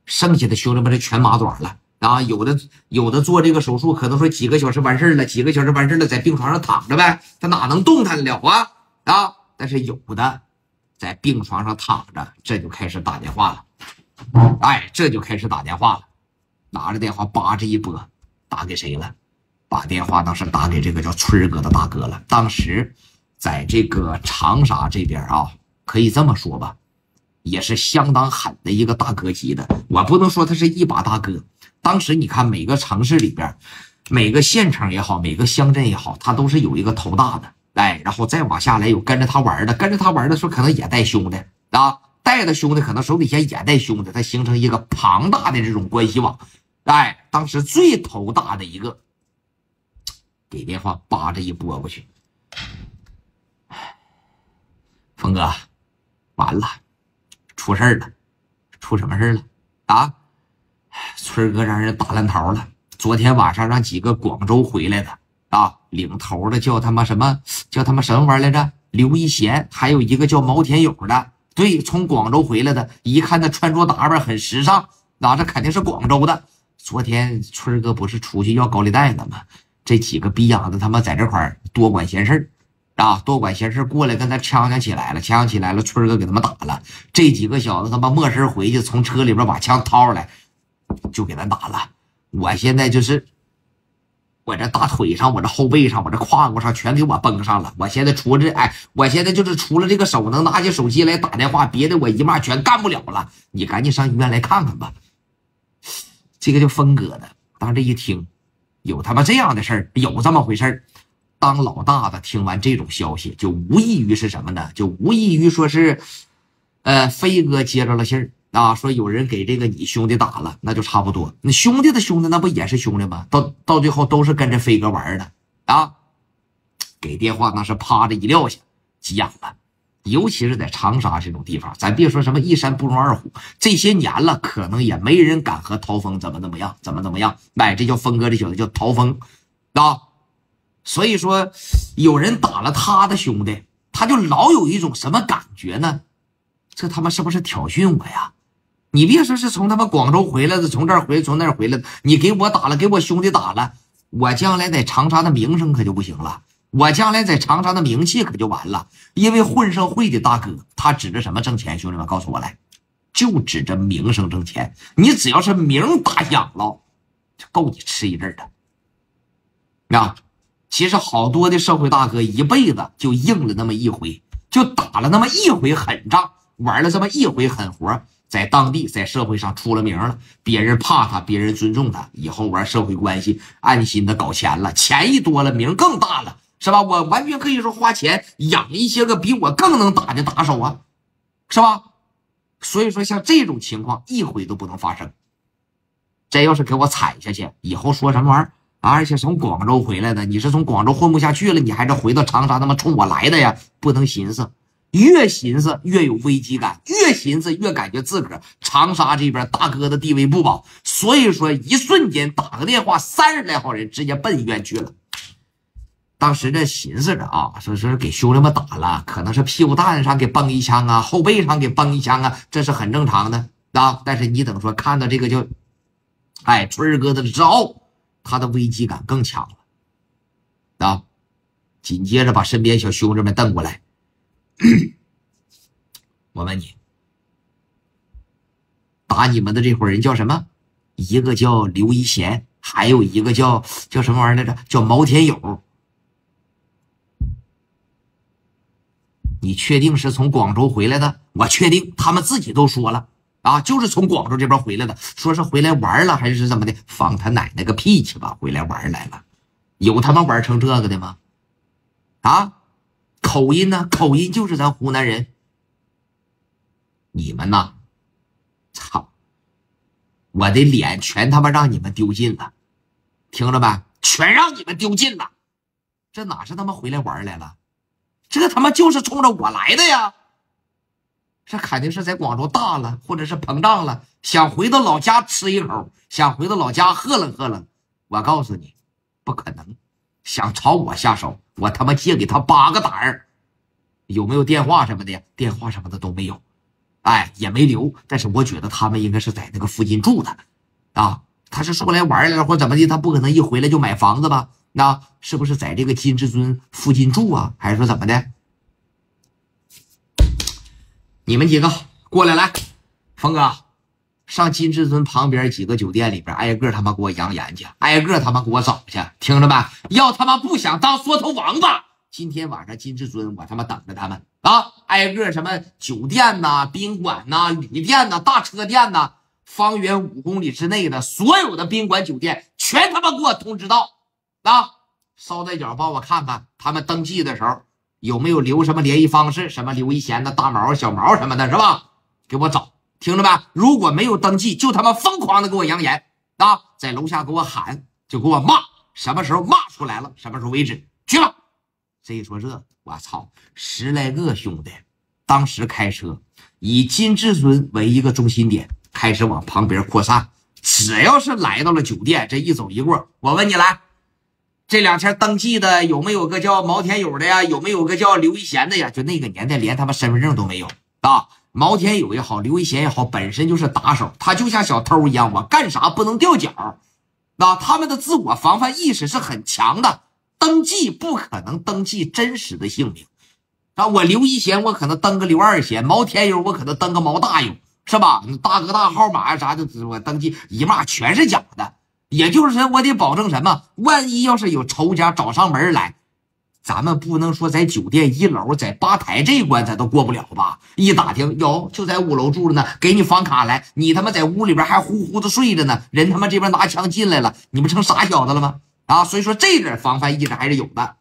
剩下的兄弟们这全麻短了。啊，有的做这个手术可能说几个小时完事了，几个小时完事了，在病床上躺着呗，他哪能动弹了啊？但是有的在病床上躺着，这就开始打电话了，哎，这就开始打电话了，拿着电话扒着一拨，打给谁了？把电话当时打给这个叫春哥的大哥了。当时在这个长沙这边啊，可以这么说吧，也是相当狠的一个大哥级的，我不能说他是一把大哥。当时你看每个城市里边，每个县城也好，每个乡镇也好，他都是有一个头大的，哎，然后再往下来有跟着他玩的，跟着他玩的时候可能也带兄弟啊，带的兄弟可能手底下也带兄弟，他形成一个庞大的这种关系网。哎，当时最头大的一个给电话扒着一拨过去，峰哥，完了，出事了，出什么事了啊？春哥让人打烂桃了，昨天晚上让几个广州回来的啊，领头的叫他妈什么玩意来着？刘一贤，还有一个叫毛天友的，对，从广州回来的，一看他穿着打扮很时尚，那这肯定是广州的。昨天春哥不是出去要高利贷呢吗？这几个逼养子他妈在这块多管闲事啊，多管闲事过来跟他呛起来了，春哥给他们打了。这几个小子他妈没事回去，从车里边把枪掏出来就给他打了。我现在就是我这大腿上，我这后背上，我这胯骨上全给我绷上了。我现在除了这个手能拿起手机来打电话，别的我一码全干不了了。你赶紧上医院来看看吧。这个叫峰哥的，当这一听有他妈这样的事儿，有这么回事儿，当老大的听完这种消息，就无异于是什么呢？就无异于说是飞哥接着了信儿啊，说有人给这个你兄弟打了，那就差不多。那兄弟的兄弟那不也是兄弟吗？到最后都是跟着飞哥玩的啊。给电话那是趴着一撂下，急眼了。尤其是在长沙这种地方，咱别说什么一山不容二虎，这些年了，可能也没人敢和陶峰怎么样。哎，这叫峰哥，这小子叫陶峰啊。所以说，有人打了他的兄弟，他就老有一种什么感觉呢？这他妈是不是挑衅我呀？你别说是从他妈广州回来的，从这儿回来，从那儿回来的，你给我打了，给我兄弟打了，我将来在长沙的名声可就不行了，我将来在长沙的名气可就完了。因为混社会的大哥，他指着什么挣钱？兄弟们告诉我来就指着名声挣钱。你只要是名打响了，就够你吃一阵的。啊，其实好多的社会大哥一辈子就硬了那么一回，就打了那么一回狠仗，玩了这么一回狠活，在当地在社会上出了名了，别人怕他，别人尊重他，以后玩社会关系安心的搞钱了，钱一多了，名更大了，是吧？我完全可以说花钱养一些个比我更能打的打手啊，是吧？所以说像这种情况一回都不能发生。真要是给我踩下去，以后说什么玩意儿啊？而且从广州回来的，你是从广州混不下去了，你还是回到长沙他妈冲我来的呀？不能寻思，越寻思越有危机感，越寻思越感觉自个儿长沙这边大哥的地位不保。所以说一瞬间打个电话，30来号人直接奔医院去了。当时这寻思着啊，说是给兄弟们打了，可能是屁股蛋上给崩一枪啊，后背上给崩一枪啊，这是很正常的啊。但是你等说看到这个就春儿哥的之后，他的危机感更强了啊。紧接着把身边小兄弟们瞪过来，我问你，打你们的这伙人叫什么？一个叫刘一贤，还有一个叫什么玩意儿来着？叫毛天友。你确定是从广州回来的？我确定，他们自己都说了啊，就是从广州这边回来的，说是回来玩了还是怎么的？放他奶奶个屁去吧！回来玩来了，有他妈玩成这个的吗？啊，口音呢？口音就是咱湖南人。你们呐，操，我的脸全他妈让你们丢尽了，听着没？全让你们丢尽了。这哪是他妈回来玩来了？这他妈就是冲着我来的呀！这肯定是在广州大了，或者是膨胀了，想回到老家吃一口，想回到老家喝冷喝冷。我告诉你，不可能！想朝我下手，我他妈借给他8个胆儿。有没有电话什么的？电话什么的都没有，也没留。但是我觉得他们应该是在那个附近住的啊。他是说来玩来了或怎么的，他不可能一回来就买房子吧？那是不是在这个金至尊附近住啊？还是说怎么的？你们几个过来，峰哥，上金至尊旁边几个酒店里边，挨个他妈给我扬言去，挨个他妈给我找去，听着没？要他妈不想当缩头王八，今天晚上金至尊我他妈等着他们啊！挨个什么酒店呐、宾馆呐、旅店呐、大车店呐，方圆5公里之内的所有的宾馆酒店全他妈给我通知到啊！捎带脚帮我看看他们登记的时候有没有留什么联系方式，什么刘一贤的大毛小毛什么的，是吧？给我找，听着吧？如果没有登记，就他妈疯狂的给我扬言啊！在楼下给我喊，就给我骂，什么时候骂出来了，什么时候为止，去吧。这一说这，我操，10来个兄弟，当时开车以金至尊为一个中心点，开始往旁边扩散。只要是来到了酒店，这一走一过，我问你来。这2天登记的有没有个叫毛天友的呀？有没有个叫刘一贤的呀？就那个年代连他们身份证都没有啊！毛天友也好，刘一贤也好，本身就是打手，他就像小偷一样，我干啥不能掉脚啊！他们的自我防范意识是很强的，登记不可能登记真实的姓名啊！我刘一贤我可能登个刘二贤，毛天友我可能登个毛大友，是吧？大哥大号码啥的我登记一码全是假的。也就是说我得保证什么，万一要是有仇家找上门来，咱们不能说在酒店1楼在吧台这一关咱都过不了吧？一打听有，就在5楼住着呢，给你房卡来，你他妈在屋里边还呼呼的睡着呢，人他妈这边拿枪进来了，你们成傻小子了吗？啊，所以说这点防范意识还是有的。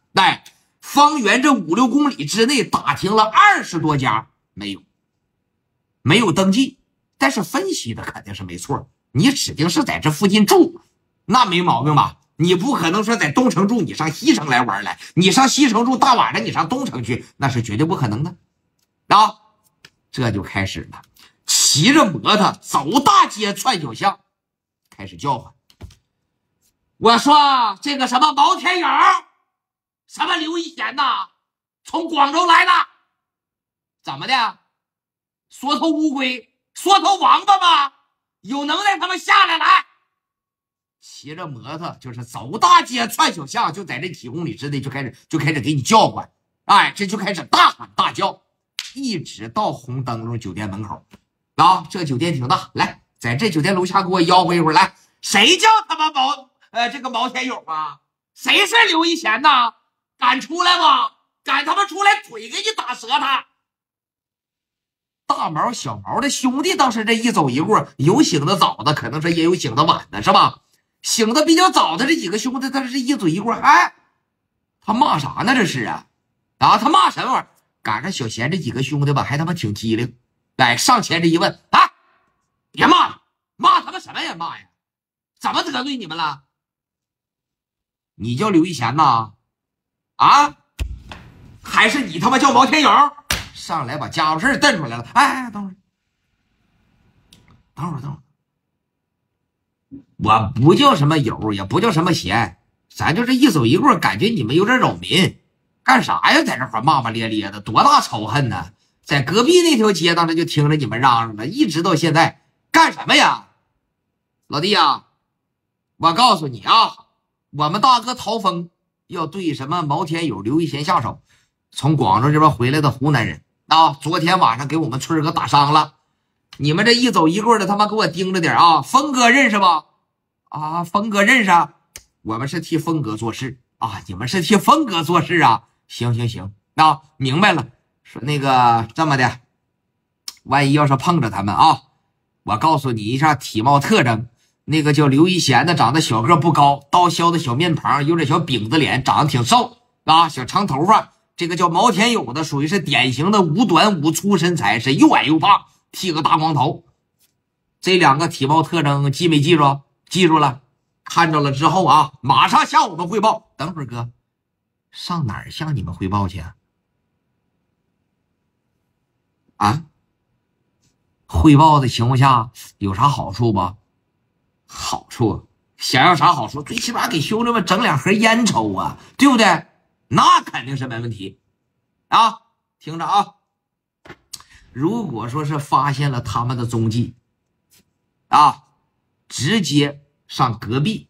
方圆这5、6公里之内打听了20多家，没有登记，但是分析的肯定是没错，你指定是在这附近住，那没毛病吧？你不可能说在东城住，你上西城来玩来，你上西城住，大晚上你上东城去，那是绝对不可能的啊！这就开始了，骑着摩托走大街串小巷，开始叫唤。我说这个什么毛天友，什么刘一贤呐，从广州来的，怎么的？缩头乌龟、缩头王八吗？有能耐他们下来！骑着摩托就是走大街串小巷，就在这几公里之内就开始给你叫唤，这就开始大喊大叫，一直到红灯笼酒店门口啊，这酒店挺大，来，在这酒店楼下给我吆喝一会儿来。谁叫他妈这个毛天勇啊？谁是刘一贤呐？敢出来吗？敢他妈出来，腿给你打折他！大毛小毛的兄弟当时这一走一过，有醒的早的，可能是也有醒的晚的，是吧？醒的比较早的这几个兄弟，他是一嘴一过，哎，他骂啥呢？这是啊，他骂什么玩意儿？赶上小贤这几个兄弟吧，还他妈挺机灵，来上前这一问，啊，别骂了，骂他妈什么呀？骂呀？怎么得罪你们了？你叫刘一贤呐？啊？还是你他妈叫毛天勇？上来把家伙事瞪出来了。哎，等会儿，我不叫什么友，也不叫什么贤，咱就这一走一过，感觉你们有点扰民，干啥呀？在这块骂骂咧咧的，多大仇恨呢？在隔壁那条街当时就听着你们嚷嚷了，一直到现在，干什么呀？老弟呀，我告诉你啊，我们大哥陶峰要对什么毛天友、刘一贤下手，从广州这边回来的湖南人啊，昨天晚上给我们村哥打伤了。你们这一走一过的，他妈给我盯着点啊！峰哥认识吧？啊，峰哥认识啊，我们是替峰哥做事啊，你们是替峰哥做事啊？行，那明白了。说那个这么的，万一要是碰着他们啊，我告诉你一下体貌特征。那个叫刘一贤的，长得小个不高，刀削的小面庞，有点小饼子脸，长得挺瘦啊，小长头发。这个叫毛天友的，属于是典型的五短五粗身材，是又矮又胖，剃个大光头。这两个体貌特征记没记住？记住了，看着了之后啊，马上向我们汇报。等会儿哥，上哪儿向你们汇报去啊？啊？汇报的情况下有啥好处不？好处想要啥好处？最起码给兄弟们整两盒烟抽啊，对不对？那肯定是没问题啊！听着啊，如果说是发现了他们的踪迹啊，直接上隔壁，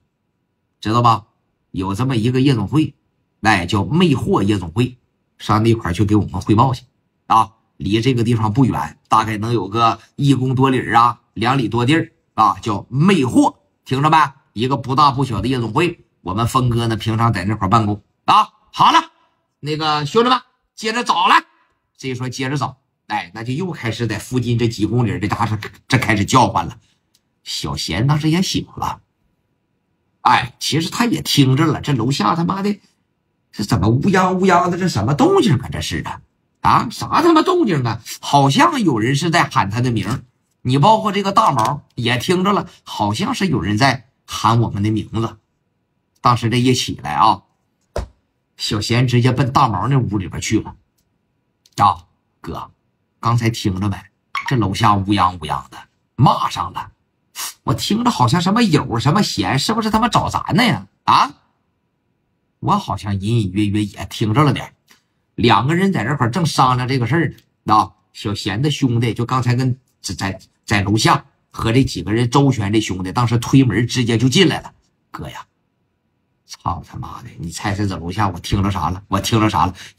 知道吧？有这么一个夜总会，那叫魅惑夜总会，上那块去给我们汇报去啊！离这个地方不远，大概能有个1公多里啊，2里多地儿啊，叫魅惑，听着没？一个不大不小的夜总会，我们峰哥呢平常在那块办公啊。好了，那个兄弟们接着找来。这一说接着找，哎，那就又开始在附近这几公里这家伙这开始叫唤了。小贤当时也醒了，哎，其实他也听着了，这楼下他妈的这怎么乌泱乌泱的，这什么动静啊？这是的啊，啥他妈动静啊？好像有人是在喊他的名，你包括这个大毛也听着了，好像是有人在喊我们的名字。当时这一起来啊，小贤直接奔大毛那屋里边去了。啊，哥，刚才听着没？这楼下乌泱乌泱的，骂上了。我听着好像什么友什么贤，是不是他妈找咱呢呀？啊，我好像隐隐约约也听着了点。两个人在这块正商量这个事儿呢。啊，小贤的兄弟就刚才跟在楼下和这几个人周旋，这兄弟当时推门直接就进来了。哥呀！操他妈的！你猜猜这楼下我听着啥了？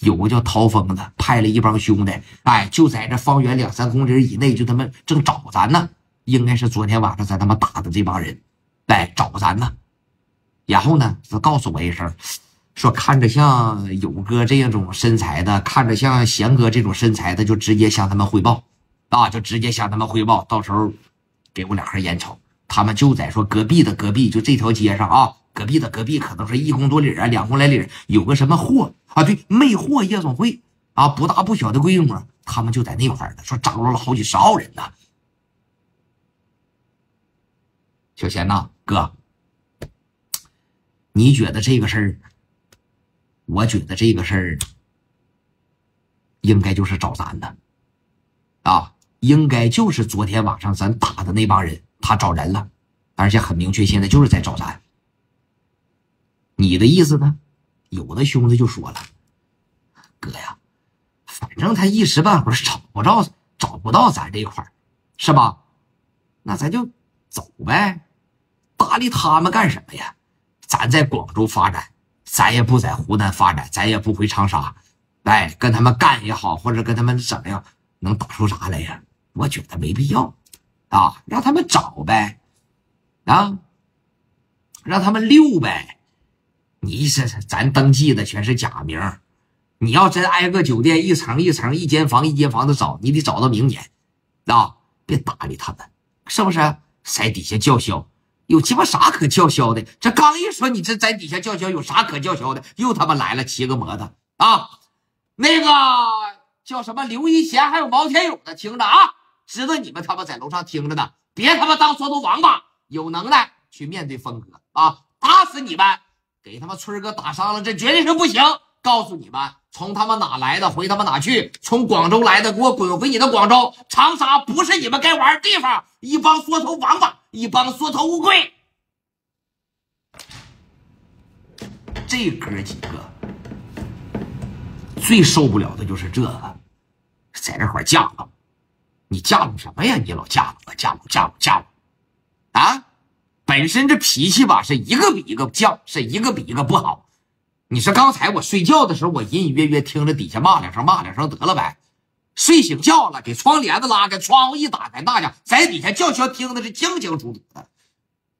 有个叫陶峰的派了一帮兄弟，哎，就在这方圆2、3公里以内，就他妈正找咱呢。应该是昨天晚上咱他妈打的这帮人，来找咱呢。然后呢，就告诉我一声，说看着像友哥这种身材的，看着像贤哥这种身材的，就直接向他们汇报啊，就直接向他们汇报，到时候给我2盒烟抽。他们就在说隔壁的隔壁，就这条街上啊。隔壁的隔壁可能是1公多里啊，2公来里有个什么货啊？对，魅惑夜总会啊，不大不小的规模，他们就在那块儿呢，说张罗了好几10号人呢。小贤呐，哥，你觉得这个事儿？我觉得这个事儿应该就是找咱的啊，应该就是昨天晚上咱打的那帮人，他找人了，而且很明确，现在就是在找咱。你的意思呢？有的兄弟就说了，哥呀，反正他一时半会儿找不到咱这块儿，是吧？那咱就走呗，搭理他们干什么呀？咱在广州发展，咱也不在湖南发展，咱也不回长沙，哎，跟他们干也好，或者跟他们怎么样，能打出啥来呀？我觉得没必要啊，让他们找呗，啊，让他们溜呗。你咱登记的全是假名，你要真挨个酒店一层一层一间房一间房的找，你得找到明年啊！别搭理他们，是不是？在底下叫嚣，有鸡巴啥可叫嚣的？这刚一说你这在底下叫嚣，有啥可叫嚣的？又他妈来了骑个摩托啊！那个叫什么刘一贤还有毛天勇的，听着啊，知道你们他妈在楼上听着呢，别他妈当缩头王八，有能耐去面对峰哥啊，打死你们！给他妈村哥打伤了，这绝对是不行！告诉你们，从他妈哪来的回他妈哪去，从广州来的给我滚回你的广州！长沙不是你们该玩的地方，一帮缩头王八，一帮缩头乌龟。这哥几个最受不了的就是这个，在这块架了，你架了什么呀？你老架了啊！本身这脾气吧，是一个比一个犟，是一个比一个不好。你说刚才我睡觉的时候，我隐隐约约听着底下骂两声得了呗。睡醒觉了，给窗帘子拉开，窗户一打开，大家在底下叫嚣，听的是清清楚楚的。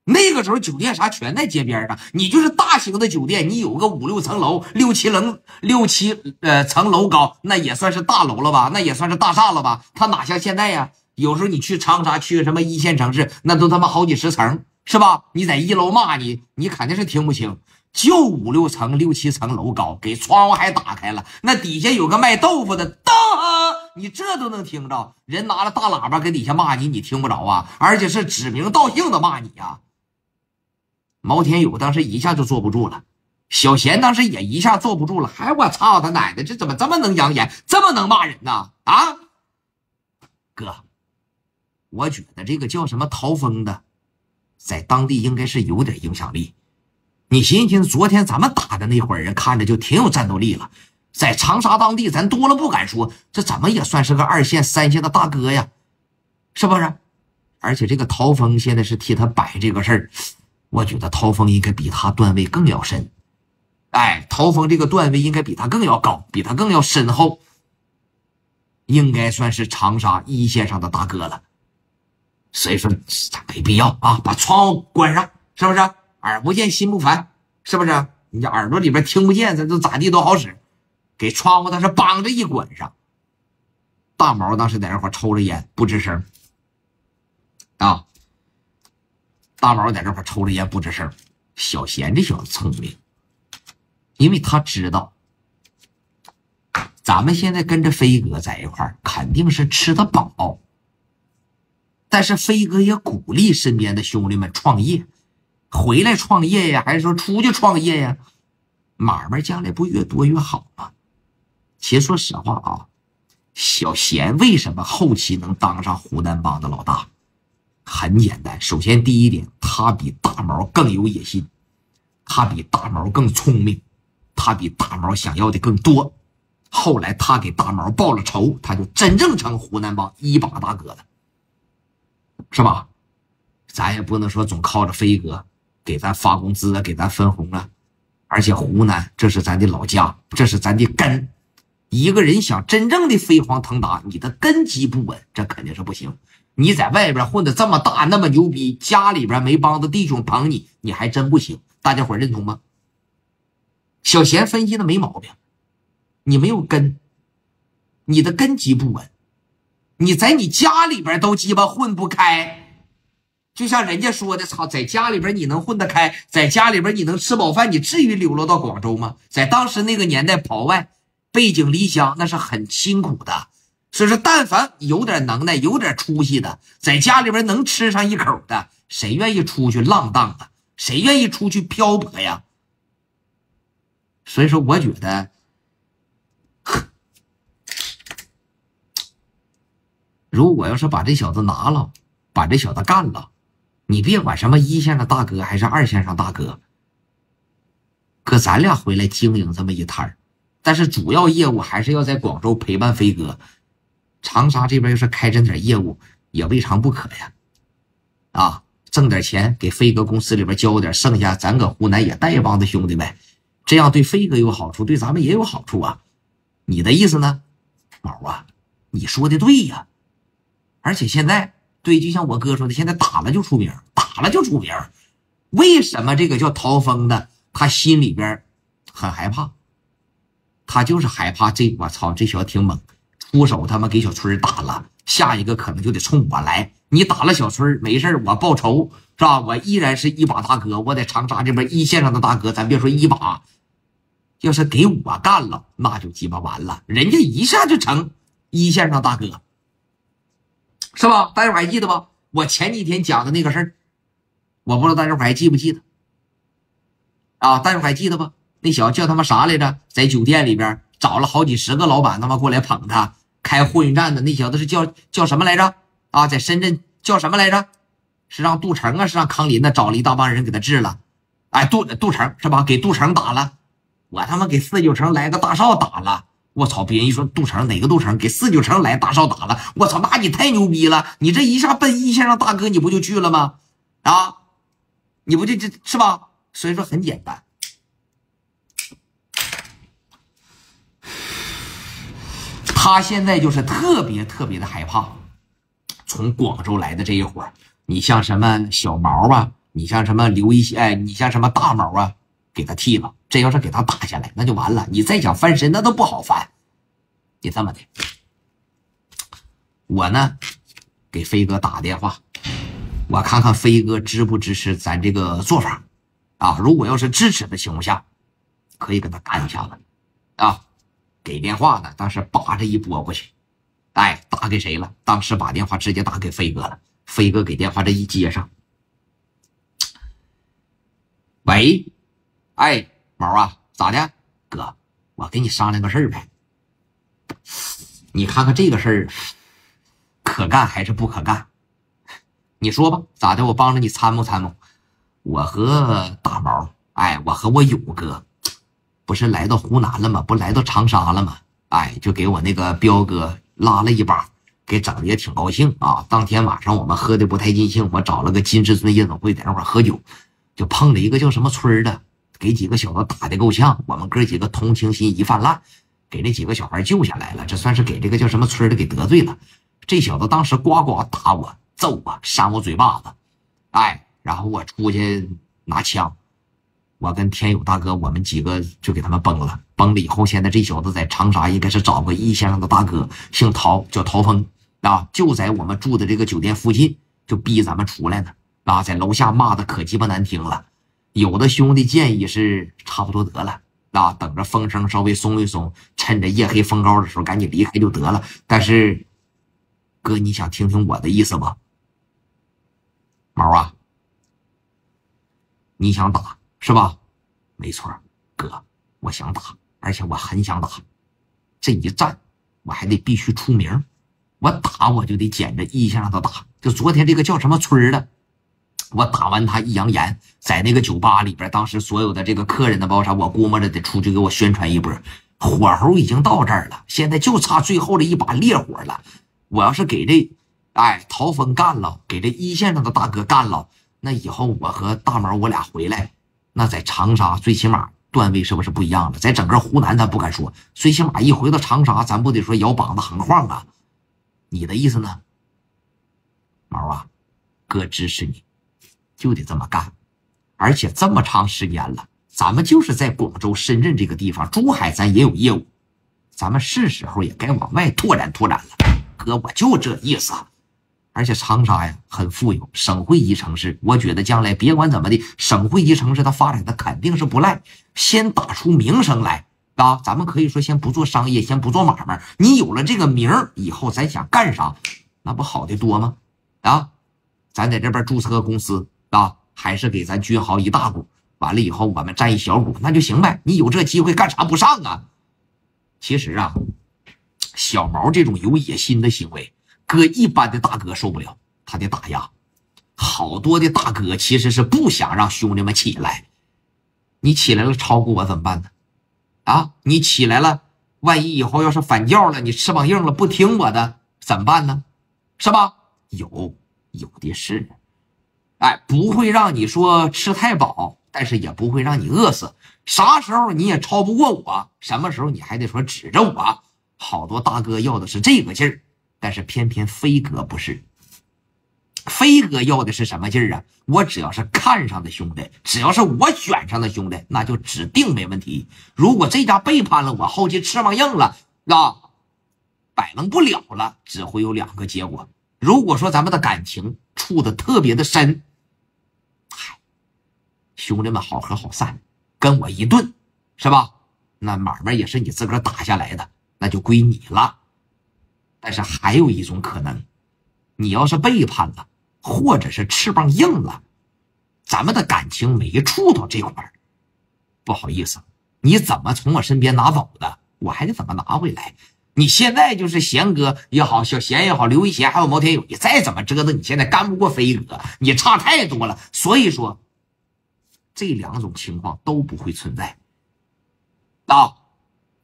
那个时候酒店啥全在街边上，你就是大型的酒店，你有个5、6层楼、6、7层楼高，那也算是大楼了吧？那也算是大厦了吧？它哪像现在呀？有时候你去长沙，去什么1线城市，那都他妈好几10层。是吧？你在1楼骂你肯定是听不清，就5、6层、6、7层楼高，给窗户还打开了，那底下有个卖豆腐的，当你这都能听着，人拿了大喇叭跟底下骂你，你听不着啊？而且是指名道姓的骂你啊！毛天友当时一下就坐不住了，小贤当时也一下坐不住了，还我操他奶奶，这怎么这么能扬言，这么能骂人呢？啊，哥，我觉得这个叫什么陶峰的。在当地应该是有点影响力，你寻思昨天咱们打的那会儿人看着就挺有战斗力了，在长沙当地咱多了不敢说，这怎么也算是个2线3线的大哥呀，是不是？而且这个陶峰现在是替他摆这个事儿，我觉得陶峰应该比他段位更要深，哎，陶峰这个段位应该比他更要高，比他更要深厚，应该算是长沙1线上的大哥了。所以说咱没必要啊，把窗户关上，是不是？耳不见心不烦，是不是？你耳朵里边听不见，这都咋地都好使。给窗户但是绑着一关上。大毛当时在那块抽着烟不吱声啊，大毛在这块抽着烟不吱声。小贤这小子聪明，因为他知道咱们现在跟着飞哥在一块肯定是吃得饱。但是飞哥也鼓励身边的兄弟们创业，回来创业呀，还是说出去创业呀？买卖将来不越多越好吗？其实说实话啊，小贤为什么后期能当上湖南帮的老大？很简单，首先第一点，他比大毛更有野心，他比大毛更聪明，他比大毛想要的更多。后来他给大毛报了仇，他就真正成湖南帮1把大哥了。是吧？咱也不能说总靠着飞哥给咱发工资啊，给咱分红啊。而且湖南这是咱的老家，这是咱的根。一个人想真正的飞黄腾达，你的根基不稳，这肯定是不行。你在外边混得这么大，那么牛逼，家里边没帮的弟兄捧你，你还真不行。大家伙认同吗？小贤分析的没毛病，你没有根，你的根基不稳。你在你家里边都鸡巴混不开，就像人家说的，操，在家里边你能混得开，在家里边你能吃饱饭，你至于流落到广州吗？在当时那个年代跑外背井离乡，那是很辛苦的。所以说但凡有点能耐有点出息的，在家里边能吃上一口的，谁愿意出去浪荡啊？谁愿意出去漂泊呀？所以说我觉得如果要是把这小子拿了，把这小子干了，你别管什么1线上大哥还是2线上大哥，可咱俩回来经营这么一摊儿，但是主要业务还是要在广州陪伴飞哥。长沙这边要是开展点业务也未尝不可呀。啊，挣点钱给飞哥公司里边交点，剩下咱搁湖南也带一帮子兄弟呗，这样对飞哥有好处，对咱们也有好处啊。你的意思呢？毛啊，你说的对呀。而且现在对，就像我哥说的，现在打了就出名，打了就出名。为什么这个叫陶峰的，他心里边很害怕？他就是害怕我操，这小子挺猛，出手他妈给小春打了，下一个可能就得冲我来。你打了小春没事，我报仇是吧？我依然是一把大哥，我在长沙这边一线上的大哥，咱别说一把，要是给我干了，那就鸡巴完了，人家一下就成一线上大哥，是吧？大家伙还记得吧？我前几天讲的那个事儿，我不知道大家伙还记不记得啊？大家伙还记得吧？那小子叫他妈啥来着？在酒店里边找了好几十个老板他妈过来捧他，开货运站的那小子是叫什么来着？啊，在深圳叫什么来着？是让杜成啊，是让康林呢找了一大帮人给他治了。哎，杜成是吧？给杜成打了，我他妈给49成来个大少打了。我操！别人一说杜成哪个杜成给49成来大少打了，我操！那你太牛逼了！你这一下奔一线上大哥，你不就去了吗？啊，你不这是吧？所以说很简单。他现在就是特别的害怕从广州来的这一伙儿，你像什么小毛啊，你像什么刘一哎，你像什么大毛啊，给他剃了。这要是给他打下来，那就完了。你再想翻身，那都不好翻。你这么的，我呢给飞哥打电话，我看看飞哥支不支持咱这个做法啊？如果要是支持的情况下，可以跟他干一下子啊。给电话呢，当时叭着一拨过去，哎，打给谁了？当时把电话直接打给飞哥了。飞哥给电话这一接上，喂，哎，毛啊，咋的？哥，我跟你商量个事儿呗。你看看这个事儿可干还是不可干？你说吧，咋的？我帮着你参谋参谋。我和大毛，哎，我和我友哥。不是来到湖南了吗？不来到长沙了吗？哎，就给我那个彪哥拉了一把，给整的也挺高兴啊。当天晚上我们喝的不太尽兴，我找了个金至尊夜总会在那块喝酒，就碰了一个叫什么村的，给几个小子打的够呛。我们哥几个同情心一泛滥，给那几个小孩救下来了。这算是给这个叫什么村的给得罪了。这小子当时呱呱打我、揍我、扇我嘴巴子，哎，然后我出去拿枪。我跟天友大哥，我们几个就给他们崩了。崩了以后，现在这小子在长沙应该是找个一线上的大哥，姓陶，叫陶峰啊，就在我们住的这个酒店附近，就逼咱们出来呢啊，在楼下骂的可鸡巴难听了。有的兄弟建议是差不多得了啊，等着风声稍微松一松，趁着夜黑风高的时候赶紧离开就得了。但是哥，你想听听我的意思不？毛啊，你想打是吧？没错，哥，我想打，而且我很想打。这一战我还得必须出名，我打我就得捡着一线让他打。就昨天这个叫什么村的，我打完他一扬言，在那个酒吧里边，当时所有的这个客人的包啥，我估摸着得出去给我宣传一波。火候已经到这儿了，现在就差最后的一把烈火了。我要是给这陶峰干了，给这一线上的大哥干了，那以后我和大毛我俩回来，那在长沙最起码段位是不是不一样了？在整个湖南咱不敢说，最起码一回到长沙，咱不得说摇膀子横晃啊？你的意思呢？毛啊，哥支持你，就得这么干。而且这么长时间了，咱们就是在广州、深圳这个地方，珠海咱也有业务，咱们是时候也该往外拓展拓展了。哥，我就这意思。而且长沙呀很富有，省会级城市，我觉得将来别管怎么的，省会级城市它发展的肯定是不赖。先打出名声来啊！咱们可以说先不做商业，先不做买卖，你有了这个名儿以后，咱想干啥，那不好的多吗？啊，咱在这边注册个公司啊，还是给咱君豪一大股，完了以后我们占一小股，那就行呗。你有这机会干啥不上啊？其实啊，小毛这种有野心的行为，哥一般的大哥受不了，他得打压。好多的大哥其实是不想让兄弟们起来，你起来了超过我怎么办呢？啊，你起来了，万一以后要是反教了，你翅膀硬了不听我的怎么办呢？是吧？有的是，哎，不会让你说吃太饱，但是也不会让你饿死。啥时候你也超不过我，什么时候你还得说指着我。好多大哥要的是这个劲儿但是偏偏飞哥不是。飞哥要的是什么劲儿啊？我只要是看上的兄弟，只要是我选上的兄弟，那就指定没问题。如果这家背叛了我，后期翅膀硬了摆弄不了了，只会有两个结果。如果说咱们的感情处得特别的深，兄弟们好合好散，跟我一顿，是吧？那买卖也是你自个儿打下来的，那就归你了。但是还有一种可能，你要是背叛了，或者是翅膀硬了，咱们的感情没触到这块，不好意思，你怎么从我身边拿走的，我还得怎么拿回来。你现在就是贤哥也好，小贤也好，刘一贤还有毛天友，你再怎么折腾，你现在干不过飞哥，你差太多了。所以说这两种情况都不会存在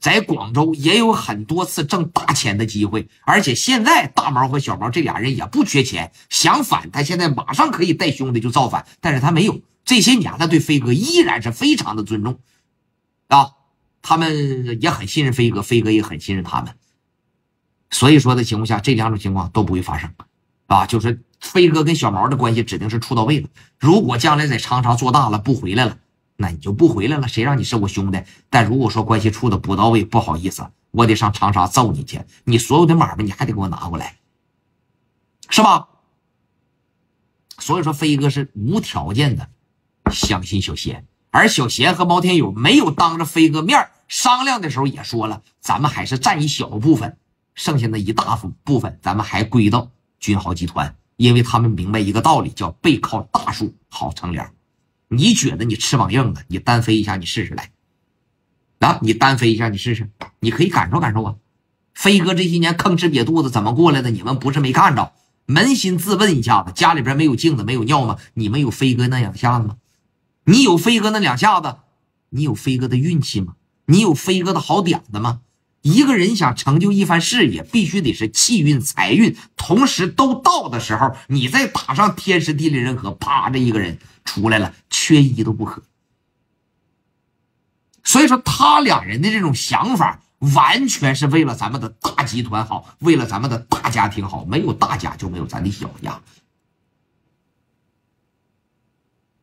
在广州也有很多次挣大钱的机会，而且现在大毛和小毛这俩人也不缺钱，相反他现在马上可以带兄弟就造反，但是他没有。这些年他对飞哥依然是非常的尊重他们也很信任飞哥，飞哥也很信任他们。所以说的情况下，这两种情况都不会发生就是飞哥跟小毛的关系指定是处到位了。如果将来在长沙做大了不回来了，那你就不回来了，谁让你是我兄弟。但如果说关系处的不到位，不好意思，我得上长沙揍你去，你所有的买卖你还得给我拿过来，是吧？所以说飞哥是无条件的相信小贤，而小贤和毛天友没有当着飞哥面商量的时候也说了，咱们还是占一小部分，剩下的一大部分咱们还归到君豪集团，因为他们明白一个道理，叫背靠大树好乘凉。你觉得你翅膀硬了，你单飞一下你试试来你单飞一下你试试，你可以感受感受飞哥这些年吭哧瘪肚子怎么过来的，你们不是没看着。扪心自问一下子，家里边没有镜子没有尿吗？你们有飞哥那两下子吗？你有飞哥那两下子，你有飞哥的运气吗？你有飞哥的好点子吗？一个人想成就一番事业，必须得是气运财运同时都到的时候，你再打上天时地利人和，啪，这一个人出来了，缺一都不可。所以说他俩人的这种想法完全是为了咱们的大集团好，为了咱们的大家庭好，没有大家就没有咱的小家，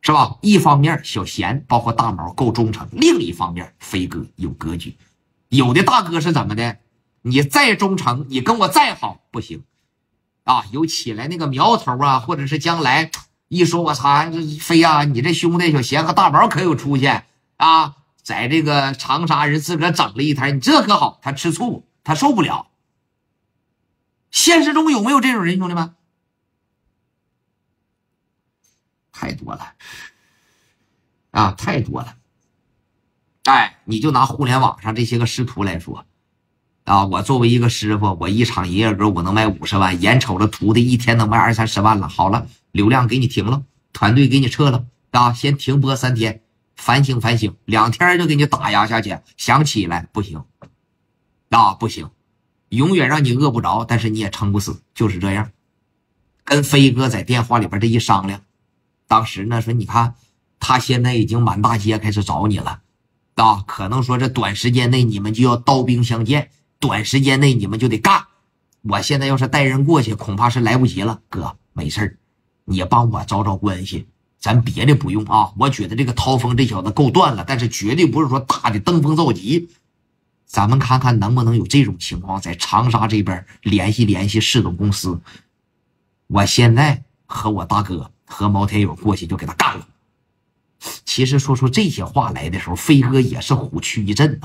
是吧？一方面小贤包括大毛够忠诚，另一方面飞哥有格局。有的大哥是怎么的，你再忠诚，你跟我再好不行有起来那个苗头或者是将来一说我操飞你这兄弟小贤和大毛可有出现在这个长沙人自个儿整了一台，你这可好，他吃醋，他受不了。现实中有没有这种人，兄弟们？太多了太多了。你就拿互联网上这些个师徒来说我作为一个师傅，我一场营业额我能卖50万，眼瞅着徒弟一天能卖20-30万了，好了，流量给你停了，团队给你撤了先停播3天，反省反省，2天就给你打压下去，想起来不行不行，永远让你饿不着，但是你也撑不死，就是这样。跟飞哥在电话里边这一商量，当时呢说你看他现在已经满大街开始找你了可能说这短时间内你们就要刀兵相见，短时间内你们就得干。我现在要是带人过去恐怕是来不及了，哥没事你帮我找找关系，咱别的不用我觉得这个涛峰这小子够断了，但是绝对不是说大的登峰造极。咱们看看能不能有这种情况，在长沙这边联系联系市总公司，我现在和我大哥和毛天友过去就给他干了。其实说出这些话来的时候，飞哥也是虎躯一震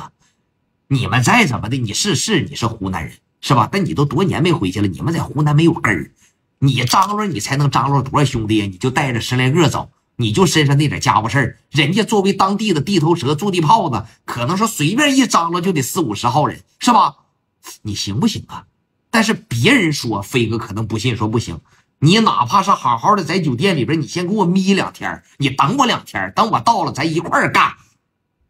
你们再怎么的，你是你是湖南人是吧？但你都多年没回去了，你们在湖南没有根儿，你张罗你才能张罗多少兄弟你就带着10来个走，你就身上那点家伙事儿，人家作为当地的地头蛇驻地炮子，可能说随便一张罗就得40-50号人是吧？你行不行但是别人说飞哥可能不信，说不行，你哪怕是好好的在酒店里边，你先给我眯2天，你等我2天，等我到了咱一块儿干。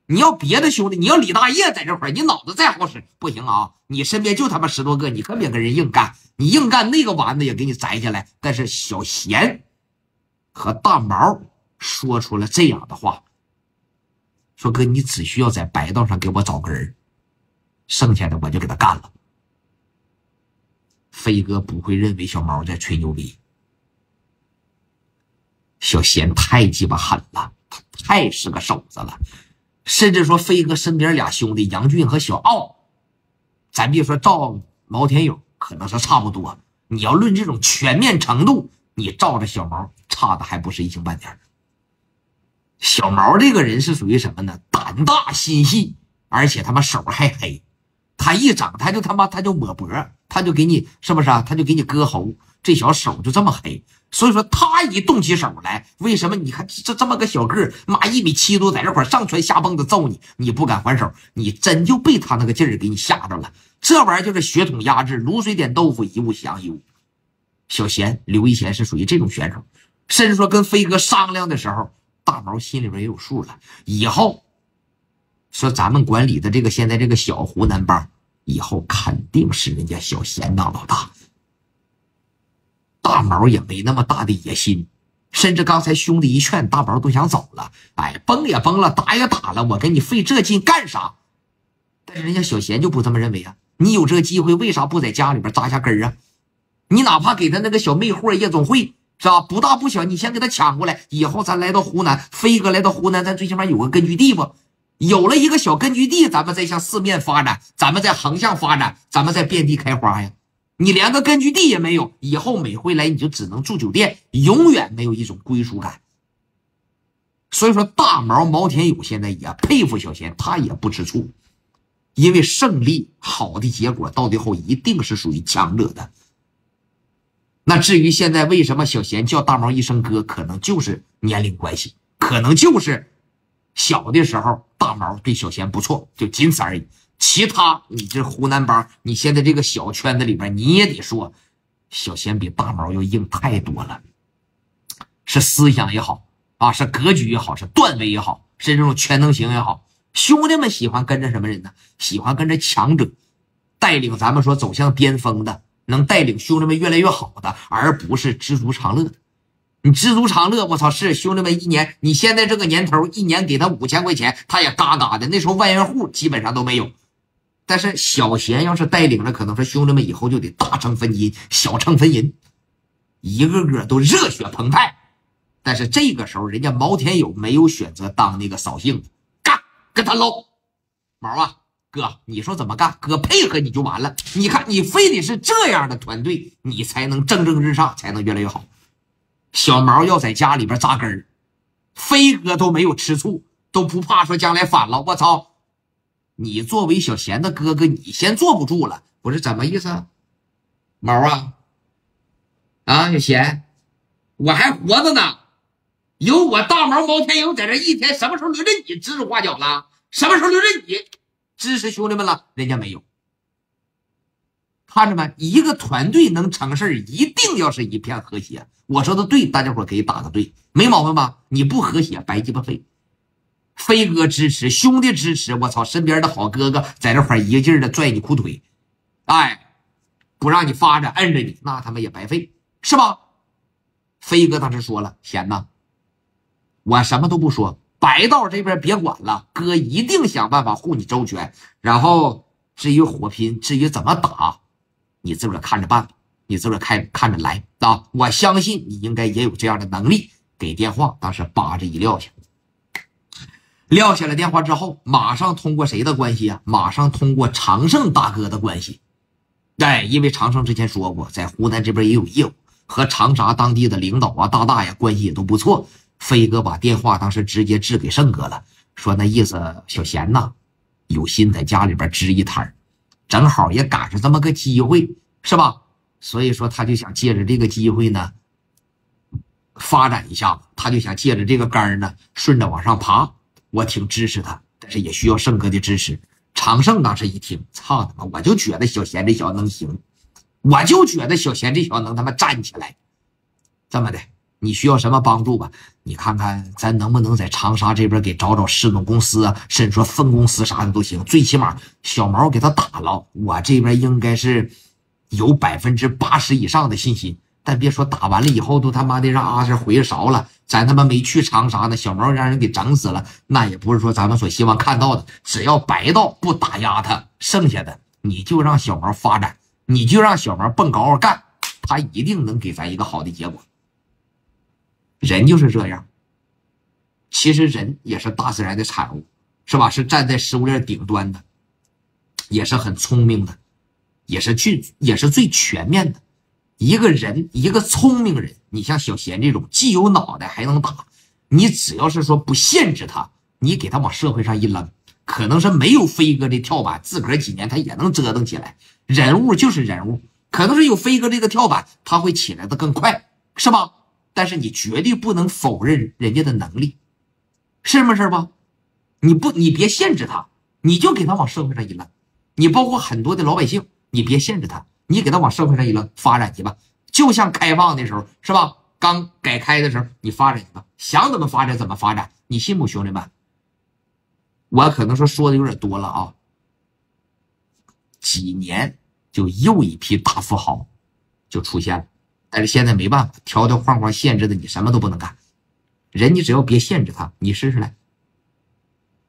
你要别的兄弟，你要李大爷在这块儿，你脑子再好使不行你身边就他妈10多个，你可别跟人硬干，你硬干那个丸子也给你摘下来。但是小贤和大毛说出了这样的话，说哥你只需要在白道上给我找个人，剩下的我就给他干了。飞哥不会认为小毛在吹牛逼。小贤太鸡巴狠了，他太是个手子了。甚至说飞哥身边俩兄弟杨俊和小奥，咱别说照毛天友可能是差不多，你要论这种全面程度，你照着小毛差的还不是一星半点。小毛这个人是属于什么呢？胆大心细，而且他妈手还黑。他一整他就抹脖，他就给你是不是啊？他就给你割喉，这小手就这么黑。所以说他一动起手来，为什么你看这么个小个儿，妈1.7米都在这块上蹿下蹦的揍你，你不敢还手，你真就被他那个劲儿给你吓着了。这玩意儿就是血统压制，卤水点豆腐，一物降一物。小贤刘一贤是属于这种选手，甚至说跟飞哥商量的时候，大毛心里边也有数了。以后说咱们管理的这个现在这个小湖南帮，以后肯定是人家小贤当老大。大毛也没那么大的野心，甚至刚才兄弟一劝，大毛都想走了。哎，崩也崩了，打也打了，我跟你费这劲干啥？但是人家小贤就不这么认为啊！你有这个机会，为啥不在家里边扎下根啊？你哪怕给他那个小魅惑夜总会是吧，不大不小，你先给他抢过来，以后咱来到湖南，飞哥来到湖南，咱最起码有个根据地不？有了一个小根据地，咱们再向四面发展，咱们再横向发展，咱们再遍地开花呀！你连个根据地也没有，以后每回来你就只能住酒店，永远没有一种归属感。所以说大毛天友现在也佩服小贤，他也不吃醋，因为胜利好的结果到最后一定是属于强者的。那至于现在为什么小贤叫大毛一声哥，可能就是年龄关系，可能就是小的时候大毛对小贤不错，就仅此而已。其他你这湖南帮，你现在这个小圈子里边，你也得说小贤比大毛要硬太多了，是思想也好啊，是格局也好，是段位也好，是这种全能型也好，兄弟们喜欢跟着什么人呢？喜欢跟着强者，带领咱们说走向巅峰的，能带领兄弟们越来越好的，而不是知足常乐的。你知足常乐，我操，是兄弟们一年，你现在这个年头，一年给他5000块钱，他也嘎嘎的。那时候万元户基本上都没有。但是小贤要是带领着，可能说兄弟们以后就得大秤分金，小秤分银，一个个都热血澎湃。但是这个时候，人家毛天友没有选择当那个扫兴的，干跟他搂。毛啊，哥，你说怎么干？哥配合你就完了。你看，你非得是这样的团队，你才能蒸蒸日上，才能越来越好。小毛要在家里边扎根儿，飞哥都没有吃醋，都不怕说将来反了。我操！你作为小贤的哥哥，你先坐不住了，不是怎么意思啊？毛啊，小贤，我还活着呢，有我大毛天友在这一天，什么时候轮着你指手画脚了？什么时候轮着你支持兄弟们了？人家没有。看着没，一个团队能成事一定要是一片和谐。我说的对，大家伙可以打个对，没毛病吧？你不和谐，白鸡巴飞。飞哥支持，兄弟支持，我操，身边的好哥哥在这块一个劲儿的拽你裤腿，哎，不让你发展，摁着你，那他妈也白费，是吧？飞哥当时说了，贤呐，我什么都不说，白道这边别管了，哥一定想办法护你周全。然后至于火拼，至于怎么打，你自个儿看着办吧，你自个儿看着来啊！我相信你应该也有这样的能力。给电话，当时扒着一撂下。撂下了电话之后，马上通过谁的关系啊？马上通过常胜大哥的关系。哎，因为常胜之前说过，在湖南这边也有业务，和长沙当地的领导啊、大大爷关系也都不错。飞哥把电话当时直接支给胜哥了，说那意思小贤呐，有心在家里边支一摊，正好也赶上这么个机会，是吧？所以说他就想借着这个机会呢，发展一下子，他就想借着这个杆呢，顺着往上爬。我挺支持他，但是也需要胜哥的支持。常胜当时一听，操他妈！我就觉得小贤这小子能行，我就觉得小贤这小子能他妈站起来。这么的，你需要什么帮助吧？你看看咱能不能在长沙这边给找市总公司啊，甚至说分公司啥的都行。最起码小毛给他打了，我这边应该是有80%以上的信心。但别说打完了以后都他妈的让阿 Sir 回勺了，咱他妈没去长沙呢，小毛让人给整死了，那也不是说咱们所希望看到的。只要白道不打压他，剩下的你就让小毛发展，你就让小毛蹦高高干，他一定能给咱一个好的结果。人就是这样，其实人也是大自然的产物，是吧？是站在食物链顶端的，也是很聪明的，也是最全面的。一个人，一个聪明人，你像小贤这种既有脑袋还能打，你只要是说不限制他，你给他往社会上一扔，可能是没有飞哥的跳板，自个儿几年他也能折腾起来。人物就是人物，可能是有飞哥这个跳板，他会起来的更快，是吧？但是你绝对不能否认人家的能力，是不是吧？你别限制他，你就给他往社会上一扔。你包括很多的老百姓，你别限制他，你给他往社会上一扔，发展去吧。就像开放的时候，是吧？刚改开的时候，你发展去吧，想怎么发展怎么发展，你信不，兄弟们？我可能说的有点多了啊。几年就又一批大富豪就出现了，但是现在没办法，条条框框限制的你什么都不能干。人你只要别限制他，你试试来，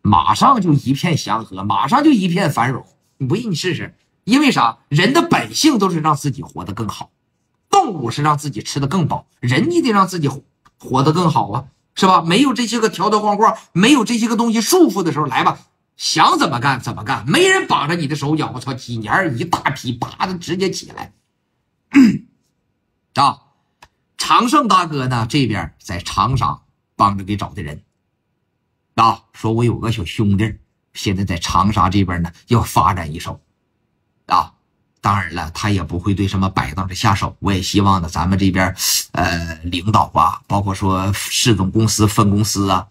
马上就一片祥和，马上就一片繁荣。你不信你试试，因为啥？人的本性都是让自己活得更好，动物是让自己吃得更饱，人你得让自己活得更好啊，是吧？没有这些个条条框框，没有这些个东西束缚的时候，来吧，想怎么干怎么干，没人绑着你的手脚。我操，几年一大批啪的直接起来啊！常胜大哥呢，这边在长沙帮着给找的人啊，说我有个小兄弟现在在长沙这边呢要发展一手啊。当然了，他也不会对什么摆档的下手。我也希望呢，咱们这边领导啊，包括说市总公司分公司啊，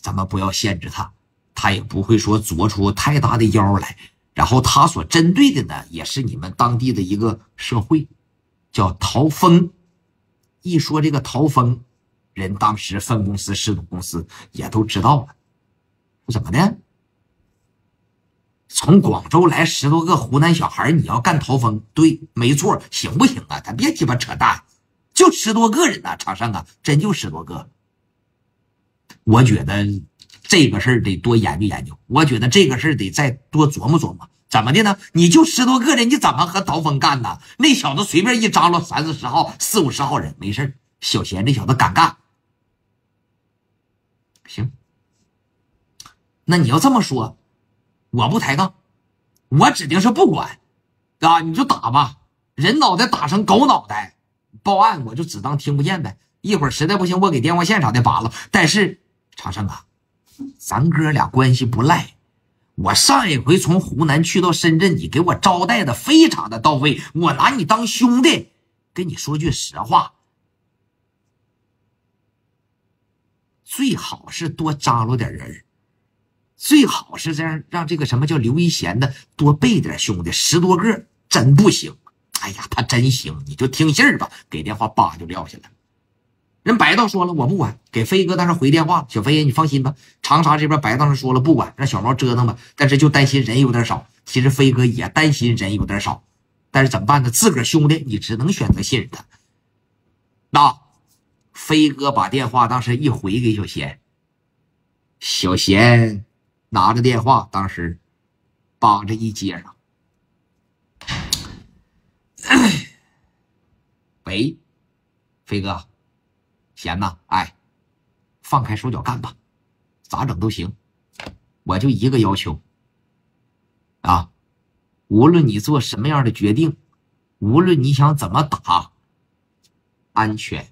咱们不要限制他，他也不会说做出太大的妖来。然后他所针对的呢，也是你们当地的一个社会，叫陶峰。一说这个陶峰，人当时分公司、市总公司也都知道了，怎么的？从广州来10多个湖南小孩，你要干陶峰？对，没错，行不行啊？咱别鸡巴扯淡，就10多个人呐，场上啊，真就10多个。我觉得这个事儿得多研究研究，我觉得这个事儿得再多琢磨琢磨。怎么的呢？你就10多个人，你怎么和陶峰干呢？那小子随便一张罗30、40号、40、50号人，没事。小贤这小子敢干，行。那你要这么说，我不抬杠，我指定是不管啊！你就打吧，人脑袋打成狗脑袋，报案我就只当听不见呗。一会儿实在不行，我给电话线啥的拔了。但是长胜啊，咱哥俩关系不赖。我上一回从湖南去到深圳，你给我招待的非常的到位，我拿你当兄弟。跟你说句实话，最好是多张罗点人，最好是这样，让这个什么叫刘一贤的多备点兄弟，10多个真不行。哎呀，他真行，你就听信儿吧。给电话叭就撂下来。人白道说了，我不管，给飞哥当时回电话，小飞爷你放心吧，长沙这边白道上说了不管，让小毛折腾吧。但是就担心人有点少，其实飞哥也担心人有点少，但是怎么办呢？自个儿兄弟，你只能选择信任他。飞哥把电话当时一回给小贤，小贤拿着电话当时帮着一接上，喂，飞哥，贤呐，哎，放开手脚干吧，咋整都行，我就一个要求啊，无论你做什么样的决定，无论你想怎么打，安全，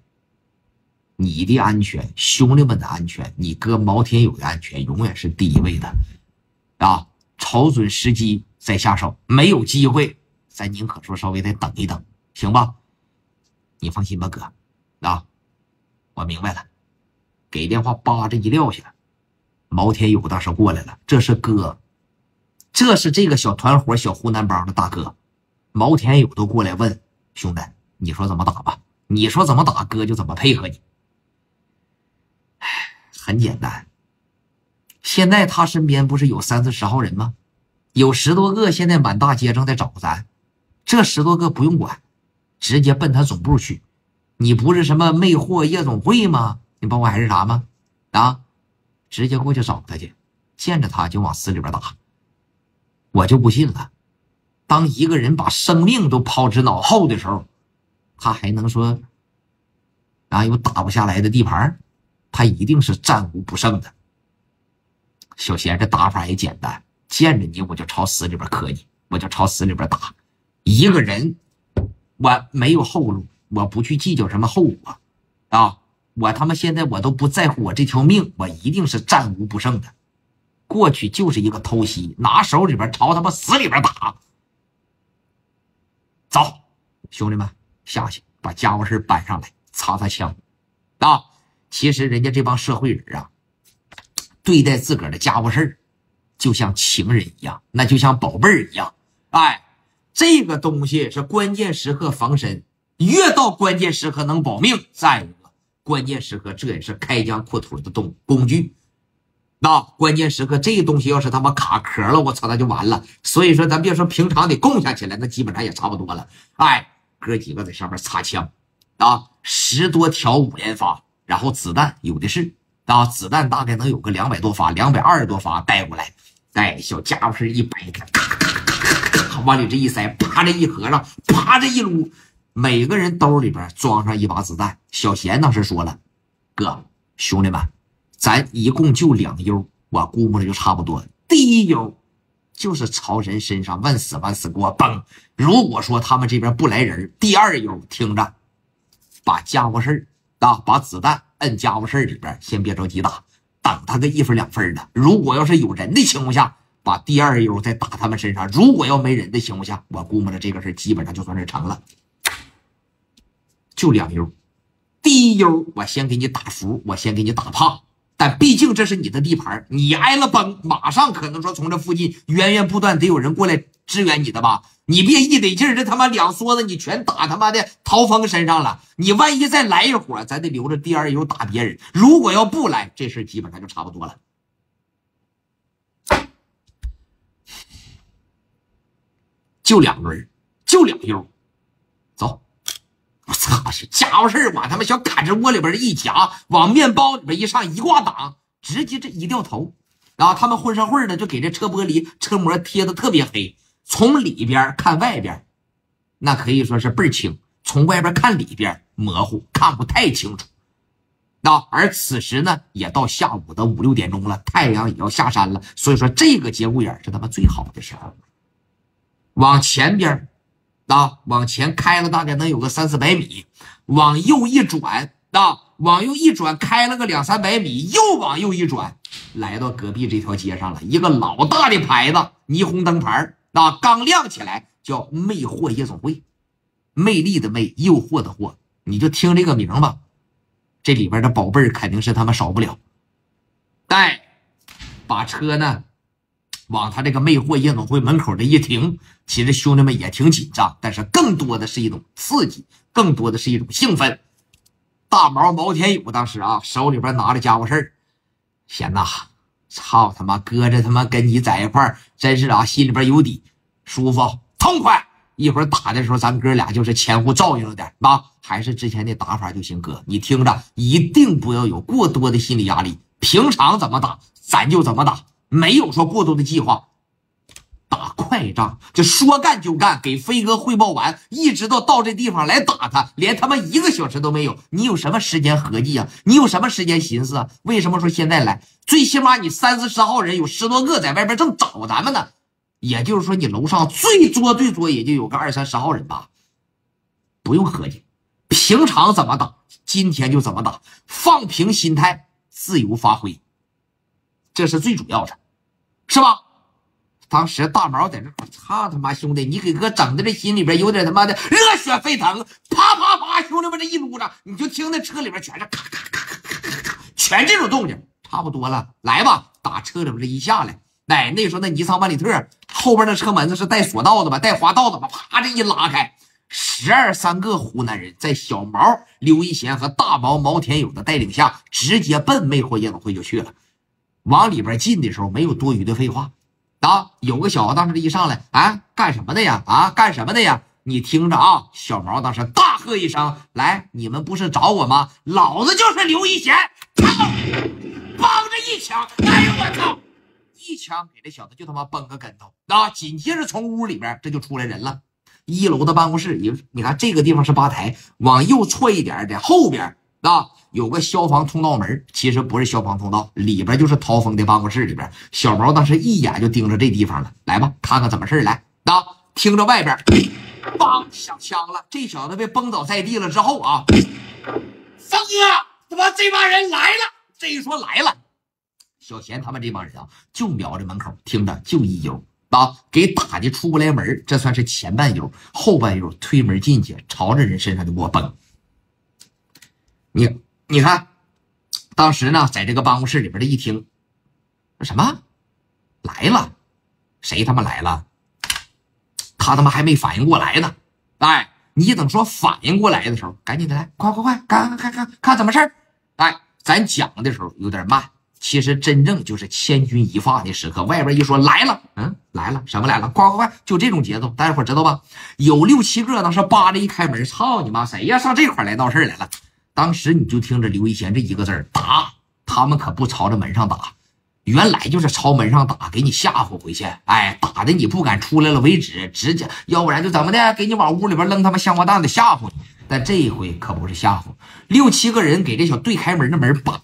你的安全，兄弟们的安全，你哥毛天友的安全永远是第一位的啊！瞅准时机再下手，没有机会咱宁可说稍微再等一等，行吧？你放心吧哥啊，我明白了。给电话叭着一撂下，毛天友当时过来了，这是哥，这是这个小团伙小湖南帮的大哥。毛天友都过来问兄弟，你说怎么打吧？你说怎么打，哥就怎么配合你。很简单，现在他身边不是有30、40号人吗？有10多个现在满大街正在找咱，这10多个不用管，直接奔他总部去。你不是什么魅惑夜总会吗？你包括还是啥吗？啊，直接过去找他去，见着他就往死里边打。我就不信了，当一个人把生命都抛之脑后的时候，他还能说有打不下来的地盘？他一定是战无不胜的。小贤这打法也简单，见着你我就朝死里边磕你，我就朝死里边打。一个人我没有后路，我不去计较什么后果我他妈现在我都不在乎我这条命，我一定是战无不胜的。过去就是一个偷袭，拿手里边朝他妈死里边打。走，兄弟们下去把家伙事搬上来，擦擦枪其实人家这帮社会人对待自个儿的家伙事就像情人一样，那就像宝贝儿一样。这个东西是关键时刻防身，越到关键时刻能保命。再一个，关键时刻这也是开疆扩土的工具。关键时刻这个东西要是他妈卡壳了，我操，那就完了。所以说咱别说平常得供下起来，那基本上也差不多了。哥几个在上面擦枪10多条5连发，然后子弹有的是子弹大概能有个200多发，220多发带过来。小家伙是一摆开，咔咔咔咔往里这一塞，啪这一合上，啪这一撸，每个人兜里边装上一把子弹。小贤当时说了，哥兄弟们，咱一共就2悠，我估摸着就差不多。第一悠就是朝人身上万死给我崩，如果说他们这边不来人，第2悠听着，把家伙事把子弹摁家伙事里边，先别着急打，等他个1分2分的。如果要是有人的情况下，把第2悠再打他们身上。如果要没人的情况下，我估摸着这个事基本上就算是成了。就2悠，第1悠我先给你打服，我先给你打怕。但毕竟这是你的地盘，你挨了崩，马上可能说从这附近源源不断得有人过来支援你的吧。你别一得劲儿，这他妈2梭子你全打他妈的陶峰身上了。你万一再来一伙，咱得留着第2悠打别人。如果要不来，这事基本上就差不多了。就2轮，就2悠，走！我操，是家伙事往他妈小嘎吱窝里边一夹，往面包里边一上一挂挡，直接这一掉头，然后他们混上混的就给这车玻璃车膜贴的特别黑，从里边看外边，那可以说是倍儿清；从外边看里边模糊，看不太清楚。而此时呢，也到下午的5、6点钟了，太阳也要下山了，所以说这个节骨眼是他妈最好的时候。往前边往前开了大概能有个3、400米，往右一转往右一转，开了个2、300米，又往右一转，来到隔壁这条街上了。一个老大的牌子，霓虹灯牌刚亮起来，叫魅惑夜总会。魅力的魅，诱惑的惑，你就听这个名吧。这里边的宝贝儿肯定是他们少不了。把车呢往他这个魅惑夜总会门口的一停，其实兄弟们也挺紧张，但是更多的是一种刺激，更多的是一种兴奋。大毛天友当时手里边拿着家伙事儿，贤呐，操他妈，哥这他妈跟你在一块儿，真是心里边有底，舒服痛快。一会儿打的时候，咱哥俩就是前后照应了点还是之前的打法就行。哥，你听着，一定不要有过多的心理压力，平常怎么打咱就怎么打，没有说过多的计划，打快仗，就说干就干。给飞哥汇报完，一直到这地方来打他，连他妈1个小时都没有。你有什么时间合计啊？你有什么时间寻思啊？为什么说现在来？最起码你30、40号人，有10多个在外边正找咱们呢。也就是说，你楼上最多也就有个20、30号人吧。不用合计，平常怎么打，今天就怎么打，放平心态，自由发挥，这是最主要的，是吧？当时大毛在这，操他妈兄弟，你给哥整的这心里边有点他妈的热血沸腾，啪啪啪，兄弟们这一撸着，你就听那车里边全是咔咔咔咔咔咔，全这种动静，差不多了，来吧，打车里边这一下来。那时候那尼桑万里特后边的车门子是带锁道的吧，带滑道的吧，啪这一拉开，12、3个湖南人在小毛、刘一贤和大毛天友的带领下，直接奔魅惑夜总会就去了。往里边进的时候没有多余的废话有个小子当时一上来，干什么的呀？干什么的呀？你听着小毛当时大喝一声，来，你们不是找我吗？老子就是刘一贤，砰，梆着一枪，哎呦我操！一枪给这小子就他妈崩个跟头啊！紧接着从屋里边这就出来人了。1楼的办公室，你看这个地方是吧台，往右错一点的后边啊有个消防通道门，其实不是消防通道，里边就是陶峰的办公室里边。小毛当时一眼就盯着这地方了，来吧，看看怎么事来啊！听着外边，梆响枪了，这小子被崩倒在地了之后啊，峰啊，他妈这帮人来了！这一说来了，小贤他们这帮人啊，就瞄着门口，听着就一悠啊，给打的出不来门，这算是前半悠，后半悠推门进去，朝着人身上就给我崩。你看，当时呢，在这个办公室里边的一听，什么来了？谁他妈来了？他他妈还没反应过来呢。哎，你等说反应过来的时候，赶紧的来，快，看怎么事哎，咱讲的时候有点慢，其实真正就是千钧一发的时刻。外边一说来了，来了，什么来了？快，就这种节奏，待会儿知道吧？有6、7个当时扒着一开门，操你妈，谁呀？上这块来闹事来了？当时你就听着刘一贤这一个字打，他们可不朝着门上打，原来就是朝门上打，给你吓唬回去。哎，打的你不敢出来了为止，直接要不然就怎么的，给你往屋里边扔他妈香瓜蛋子吓唬你。但这一回可不是吓唬，6、7个人给这小对开门的门把，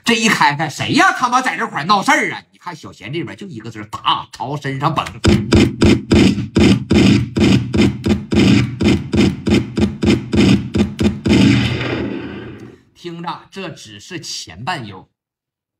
这一开开，谁呀？他妈在这块闹事儿啊？你看小贤这边就一个字打，朝身上崩。听着，这只是前半悠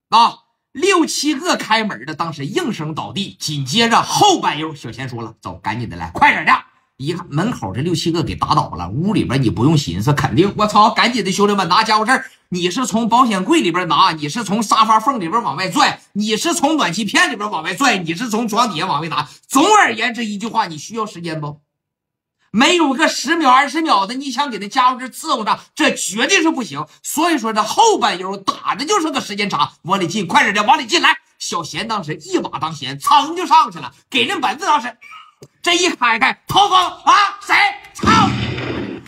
啊！6、7个开门的当时应声倒地，紧接着后半悠，小贤说了：“走，赶紧的来，快点的！”一看门口这6、7个给打倒了，屋里边你不用寻思，肯定我操，赶紧的，兄弟们拿家伙事你是从保险柜里边拿，你是从沙发缝里边往外拽，你是从暖气片里边往外拽，你是从床底下往外拿。总而言之一句话，你需要时间不？没有个10秒、20秒的，你想给他家伙事伺候上，这绝对是不行。所以说这后半悠打的就是个时间长，往里进，快点的往里进来。小贤当时一把当先，噌就上去了，给人本子当时这一开开，陶峰啊，谁？操！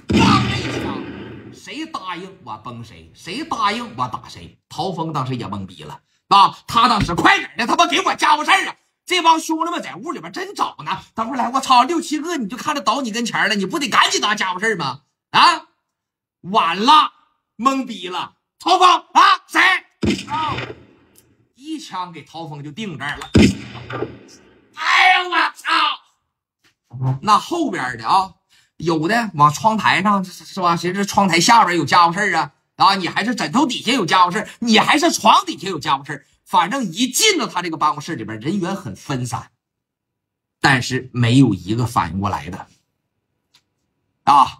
梆这一枪，谁答应我崩谁，谁答应我打谁。陶峰当时也懵逼了啊，他当时快点的，他妈给我家伙事啊！这帮兄弟们在屋里边真找呢，等会儿来，我操，6、7个你就看着倒你跟前了，你不得赶紧拿家伙事吗？啊，晚了，懵逼了，陶峰啊，谁？一枪给陶峰就定这儿了。哎呀，我操！那后边的啊，有的往窗台上是吧？谁这窗台下边有家伙事啊？你还是枕头底下有家伙事，你还是床底下有家伙事。反正一进到他这个办公室里边，人员很分散，但是没有一个反应过来的啊，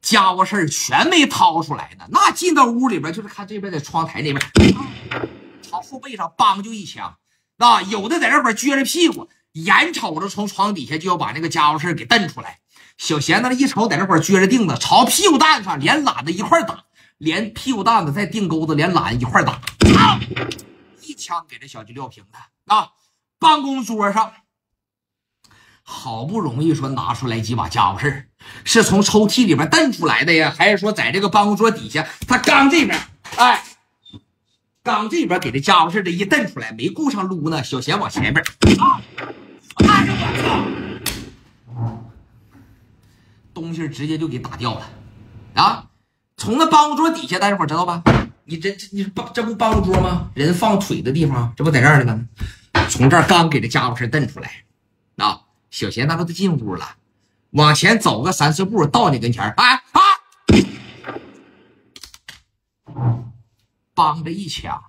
家伙事全没掏出来呢。那进到屋里边，就是看这边在窗台那边，朝后背上梆就一枪啊，有的在这块撅着屁股，眼瞅着从床底下就要把那个家伙事给蹬出来。小贤子一瞅，在这块撅着腚子，朝屁股蛋上连懒子一块打，连屁股蛋子带腚钩子连懒一块打，一枪给这小子撂平的啊！办公桌上好不容易说拿出来几把家伙事是从抽屉里边蹬出来的呀，还是说在这个办公桌底下他刚这边刚这边给这家伙事的一蹬出来，没顾上撸呢，小贤往前边啊！哎呀我操！东西直接就给打掉了啊！从那办公桌底下，大家伙知道吧？你这不办公桌吗？人放腿的地方，这不在这儿呢？从这儿刚给这家伙事蹬出来啊！小贤那都进屋了，往前走个3、4步，到你跟前梆着一枪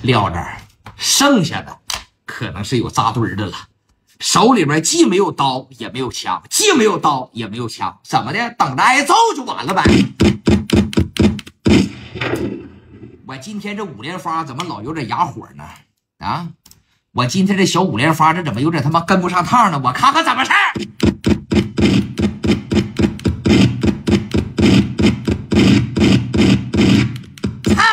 撂这儿，剩下的可能是有扎堆的了。手里边既没有刀也没有枪，既没有刀也没有枪，怎么的？等着挨揍就完了呗。我今天这5连发怎么老有点哑火呢？啊！我今天这小5连发这怎么有点他妈跟不上趟呢？我看看怎么事儿。操！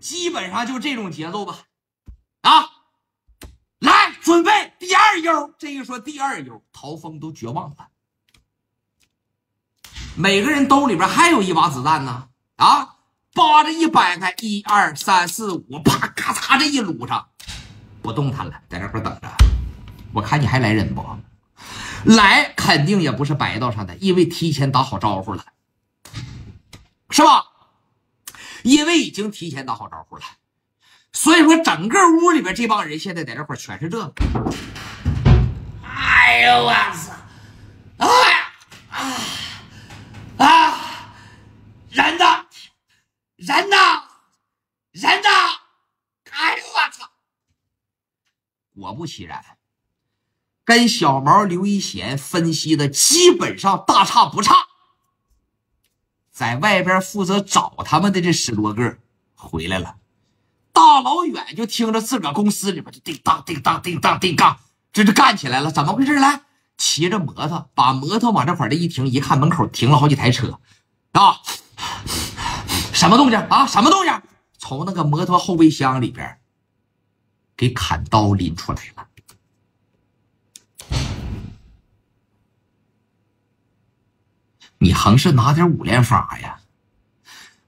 基本上就这种节奏吧。啊！来，准备第2悠。这一说第2悠，陶峰都绝望了。每个人兜里边还有一把子弹呢。啊，扒着一掰开，1、2、3、4、5，啪，咔嚓这一撸上，不动弹了，在这块等着。我看你还来人不？来，肯定也不是白道上的，因为提前打好招呼了，是吧？因为已经提前打好招呼了，所以说整个屋里边这帮人现在在这块全是这个。哎呦我操！哎呀人呢？人呢？人呢？哎呦我操！果不其然，跟小毛刘一贤分析的基本上大差不差。在外边负责找他们的这10多个回来了，大老远就听着自个公司里边就叮当叮当叮当叮当，这就干起来了。怎么回事来？骑着摩托，把摩托往这块的一停，一看门口停了好几台车啊！什么动静啊？什么动静？从那个摩托后备箱里边给砍刀拎出来了。你横是拿点5连发呀？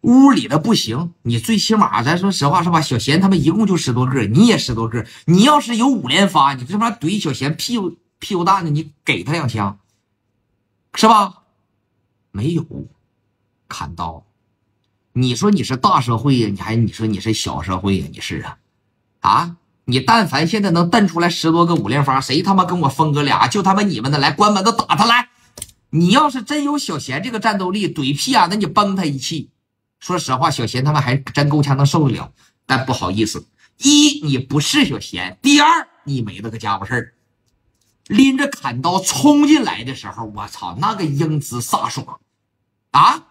屋里的不行，你最起码咱说实话是吧？小贤他们一共就10多个，你也10多个，你要是有5连发，你这玩意怼小贤屁股蛋子，你给他2枪，是吧？没有，砍刀。你说你是大社会呀，你说你是小社会呀？你是啊？你但凡现在能瞪出来10多个5连发，谁他妈跟我疯哥俩？就他妈你们的，来关门子打他来！你要是真有小贤这个战斗力，怼屁啊，那你崩他一气。说实话，小贤他们还真够呛能受得了，但不好意思，一你不是小贤，第二你没那个家伙事儿。拎着砍刀冲进来的时候，我操，那个英姿飒爽啊！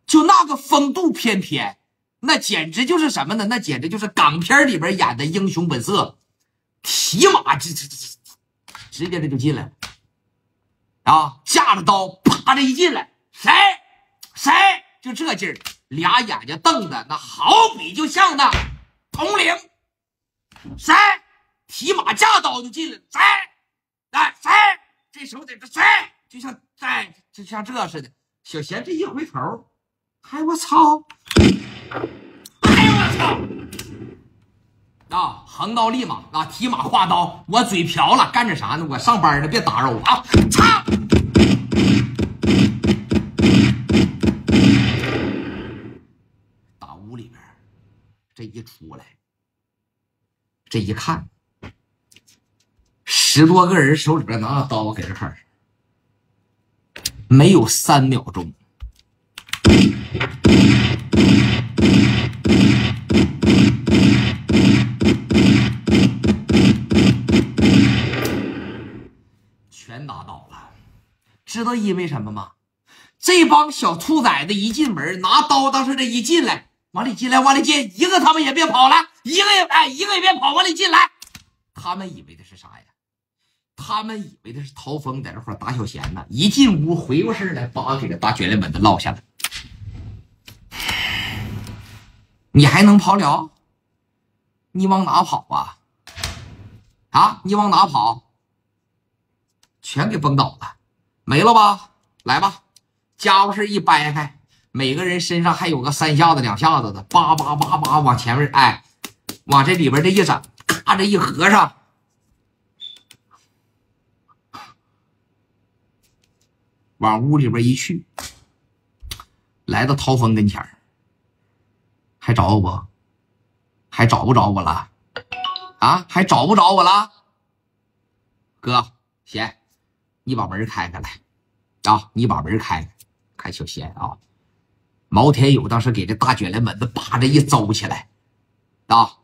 就那个风度翩翩，那简直就是什么呢？那简直就是港片里边演的英雄本色，提马直接这就进来了啊！架着刀啪着一进来，谁就这劲儿，俩眼睛瞪的那好比就像那统领，谁提马架刀就进来了，谁这手得谁就像这似的。小贤这一回头，哎我操！啊，横刀立马啊，提马画刀，我嘴瓢了，干着啥呢？我上班呢，别打扰我啊！操！打屋里边，这一出来，这一看，10多个人手里边拿着刀给这块，没有3秒钟。全打倒了，知道因为什么吗？这帮小兔崽子一进门，拿刀当时这一进来，往里进，一个他们也别跑了，一个也别跑，往里进来。他们以为的是啥呀？他们以为的是陶峰在这块打小贤呢。一进屋回过身来，把给这大卷帘门子落下了。你还能跑了？你往哪跑啊？啊，你往哪跑？全给崩倒了，没了吧？来吧，家伙事一掰开，每个人身上还有个3下子2下子的，叭叭叭叭往前面，哎，往这里边这一整，咔这一合上，往屋里边一去，来到陶峰跟前，还找我不？还找不着我了？啊，还找不着我了？哥，贤，你把门开开来啊！你把门开开，看小贤啊！毛天友当时给这大卷帘门子把着一走起来啊，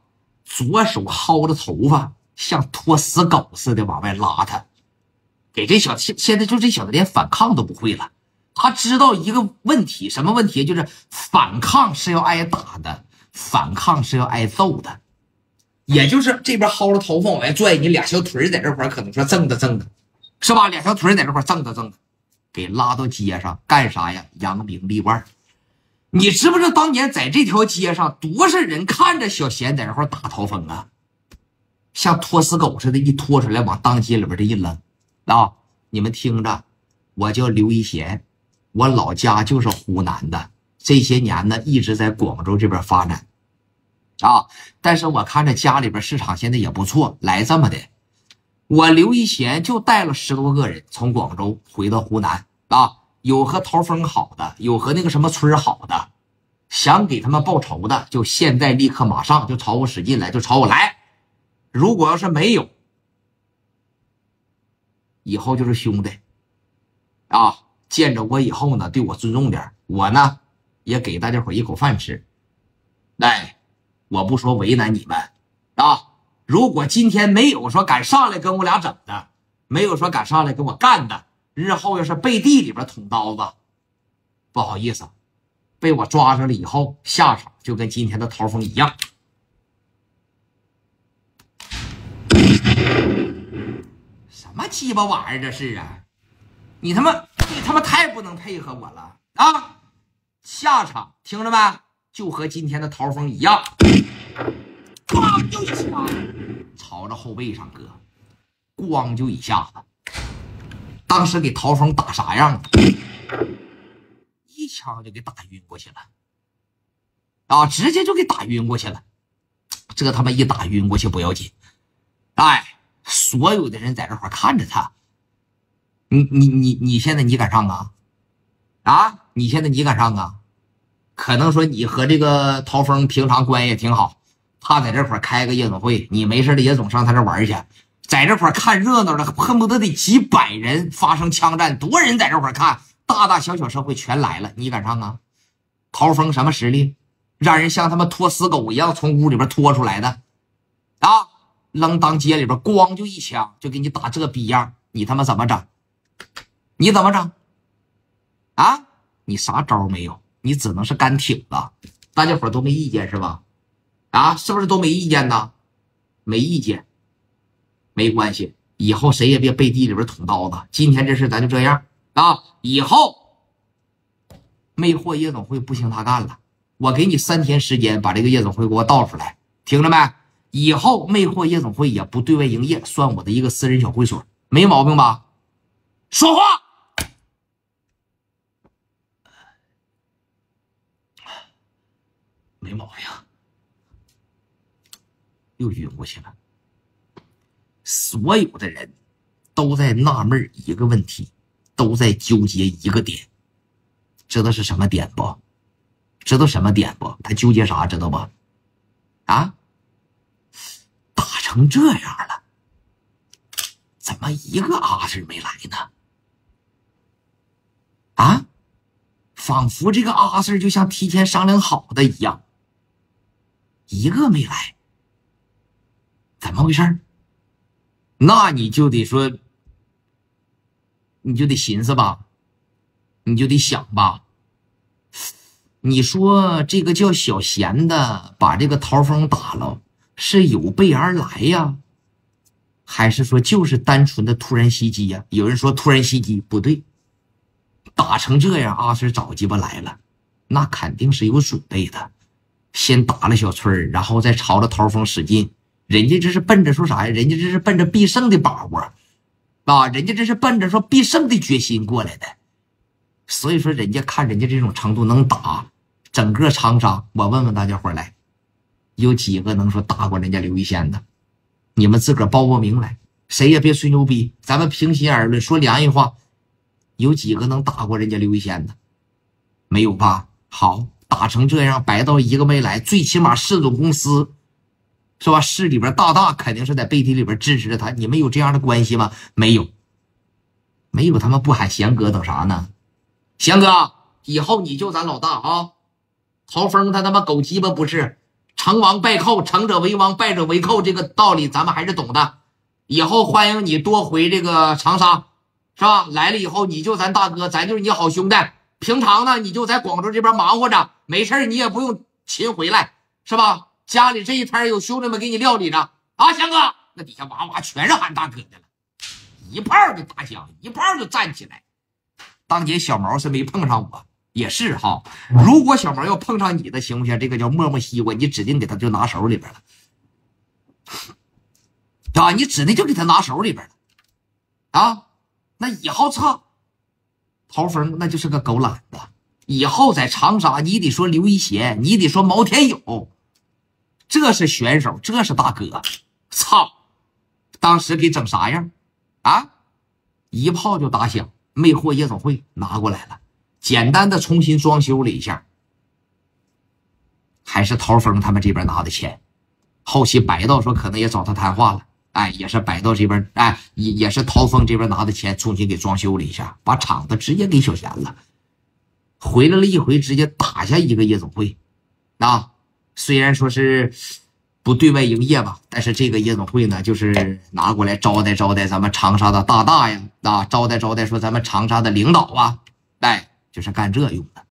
左手薅着头发，像拖死狗似的往外拉他。给这小现在就这小子连反抗都不会了。他知道一个问题，什么问题？就是反抗是要挨打的，反抗是要挨揍的。也就是这边薅着头发往外拽，你俩小腿在这块可能说挣的，是吧？俩小腿在这块挣的，给拉到街上干啥呀？扬名立万。你知不知道当年在这条街上多少人看着小贤在这块打陶峰啊？像拖死狗似的，一拖出来往当街里边这一扔啊！你们听着，我叫刘一贤我老家就是湖南的，这些年呢一直在广州这边发展啊。但是我看着家里边市场现在也不错，来这么的，我刘一贤就带了10多个人从广州回到湖南啊，有和陶峰好的，有和那个什么村好的，想给他们报仇的，就现在立刻马上就朝我使劲来，就朝我来。如果要是没有，以后就是兄弟啊，见着我以后呢对我尊重点，我呢也给大家伙一口饭吃。哎，我不说为难你们啊，如果今天没有说敢上来跟我俩整的，没有说敢上来跟我干的，日后要是背地里边捅刀子，不好意思，被我抓着了以后，下场就跟今天的陶峰一样。什么鸡巴玩意儿这是啊？你他妈太不能配合我了啊！下场听着没？就和今天的陶峰一样，咣就一枪朝着后背上搁，咣就一下子，当时给陶峰打啥样了？一枪就给打晕过去了啊！直接就给打晕过去了。这他妈一打晕过去不要紧，哎，所有的人在这块看着他。你现在你敢上啊？啊，你现在你敢上啊？可能说你和这个陶峰平常关系也挺好，他在这块开个夜总会，你没事的也总上他这玩去，在这块看热闹的恨不得得几百人发生枪战，多少人在这块看，大大小小社会全来了，你敢上啊？陶峰什么实力？让人像他妈拖死狗一样从屋里边拖出来的啊！扔当街里边咣就一枪就给你打这逼样，你他妈怎么整？你怎么整啊？你啥招没有，你只能是干挺了。大家伙都没意见是吧？啊，是不是都没意见呢？没意见没关系，以后谁也别背地里边捅刀子。今天这事咱就这样啊，以后魅惑夜总会不行他干了，我给你3天时间把这个夜总会给我倒出来，听着没？以后魅惑夜总会也不对外营业，算我的一个私人小会所，没毛病吧？说话。没毛病，又晕过去了。所有的人都在纳闷一个问题，都在纠结一个点，知道是什么点不？知道什么点不？他纠结啥知道不？啊，打成这样了，怎么一个阿 Sir 没来呢？啊，仿佛这个阿 Sir 就像提前商量好的一样，一个没来，怎么回事？那你就得说，你就得寻思吧，你就得想吧。你说这个叫小贤的把这个陶峰打了，是有备而来呀，还是说就是单纯的突然袭击呀？有人说突然袭击不对，打成这样，阿 Sir 早鸡巴来了，那肯定是有准备的。先打了小崔，然后再朝着陶峰使劲，人家这是奔着说啥呀？人家这是奔着必胜的把握啊，人家这是奔着说必胜的决心过来的。所以说人家看人家这种程度能打整个长沙，我问问大家伙来，有几个能说打过人家刘一仙的？你们自个儿报过名来，谁也别吹牛逼，咱们平心而论，说良心话，有几个能打过人家刘一仙的？没有吧？好，打成这样，白到一个没来，最起码市总公司是吧？市里边大肯定是在背地里边支持着他，你们有这样的关系吗？没有，没有，他们不喊贤哥等啥呢？贤哥，以后你就咱老大啊！陶峰他妈狗鸡巴不是，成王败寇，成者为王，败者为寇，这个道理咱们还是懂的。以后欢迎你多回这个长沙，是吧？来了以后你就咱大哥，咱就是你好兄弟。平常呢你就在广州这边忙活着，没事你也不用勤回来，是吧？家里这一摊有兄弟们给你料理着啊，贤哥，那底下哇哇全是喊大哥的了，一炮就打响，一炮就站起来。当年小毛是没碰上我，也是哈。如果小毛要碰上你的，行不行？这个叫磨磨西瓜，你指定给他就拿手里边了啊！你指定就给他拿手里边了啊！那以后操，陶峰那就是个狗懒子，以后在长沙你得说刘一贤，你得说毛天友，这是选手，这是大哥。操，当时给整啥样啊？一炮就打响，魅惑夜总会拿过来了，简单的重新装修了一下，还是陶峰他们这边拿的钱。后期白道说可能也找他谈话了，哎，也是白道这边，哎，也是陶峰这边拿的钱重新给装修了一下，把厂子直接给小钱了。回来了一回，直接打下一个夜总会。啊，虽然说是不对外营业吧，但是这个夜总会呢，就是拿过来招待招待咱们长沙的大大呀，啊，招待招待说咱们长沙的领导啊，哎，就是干这用的。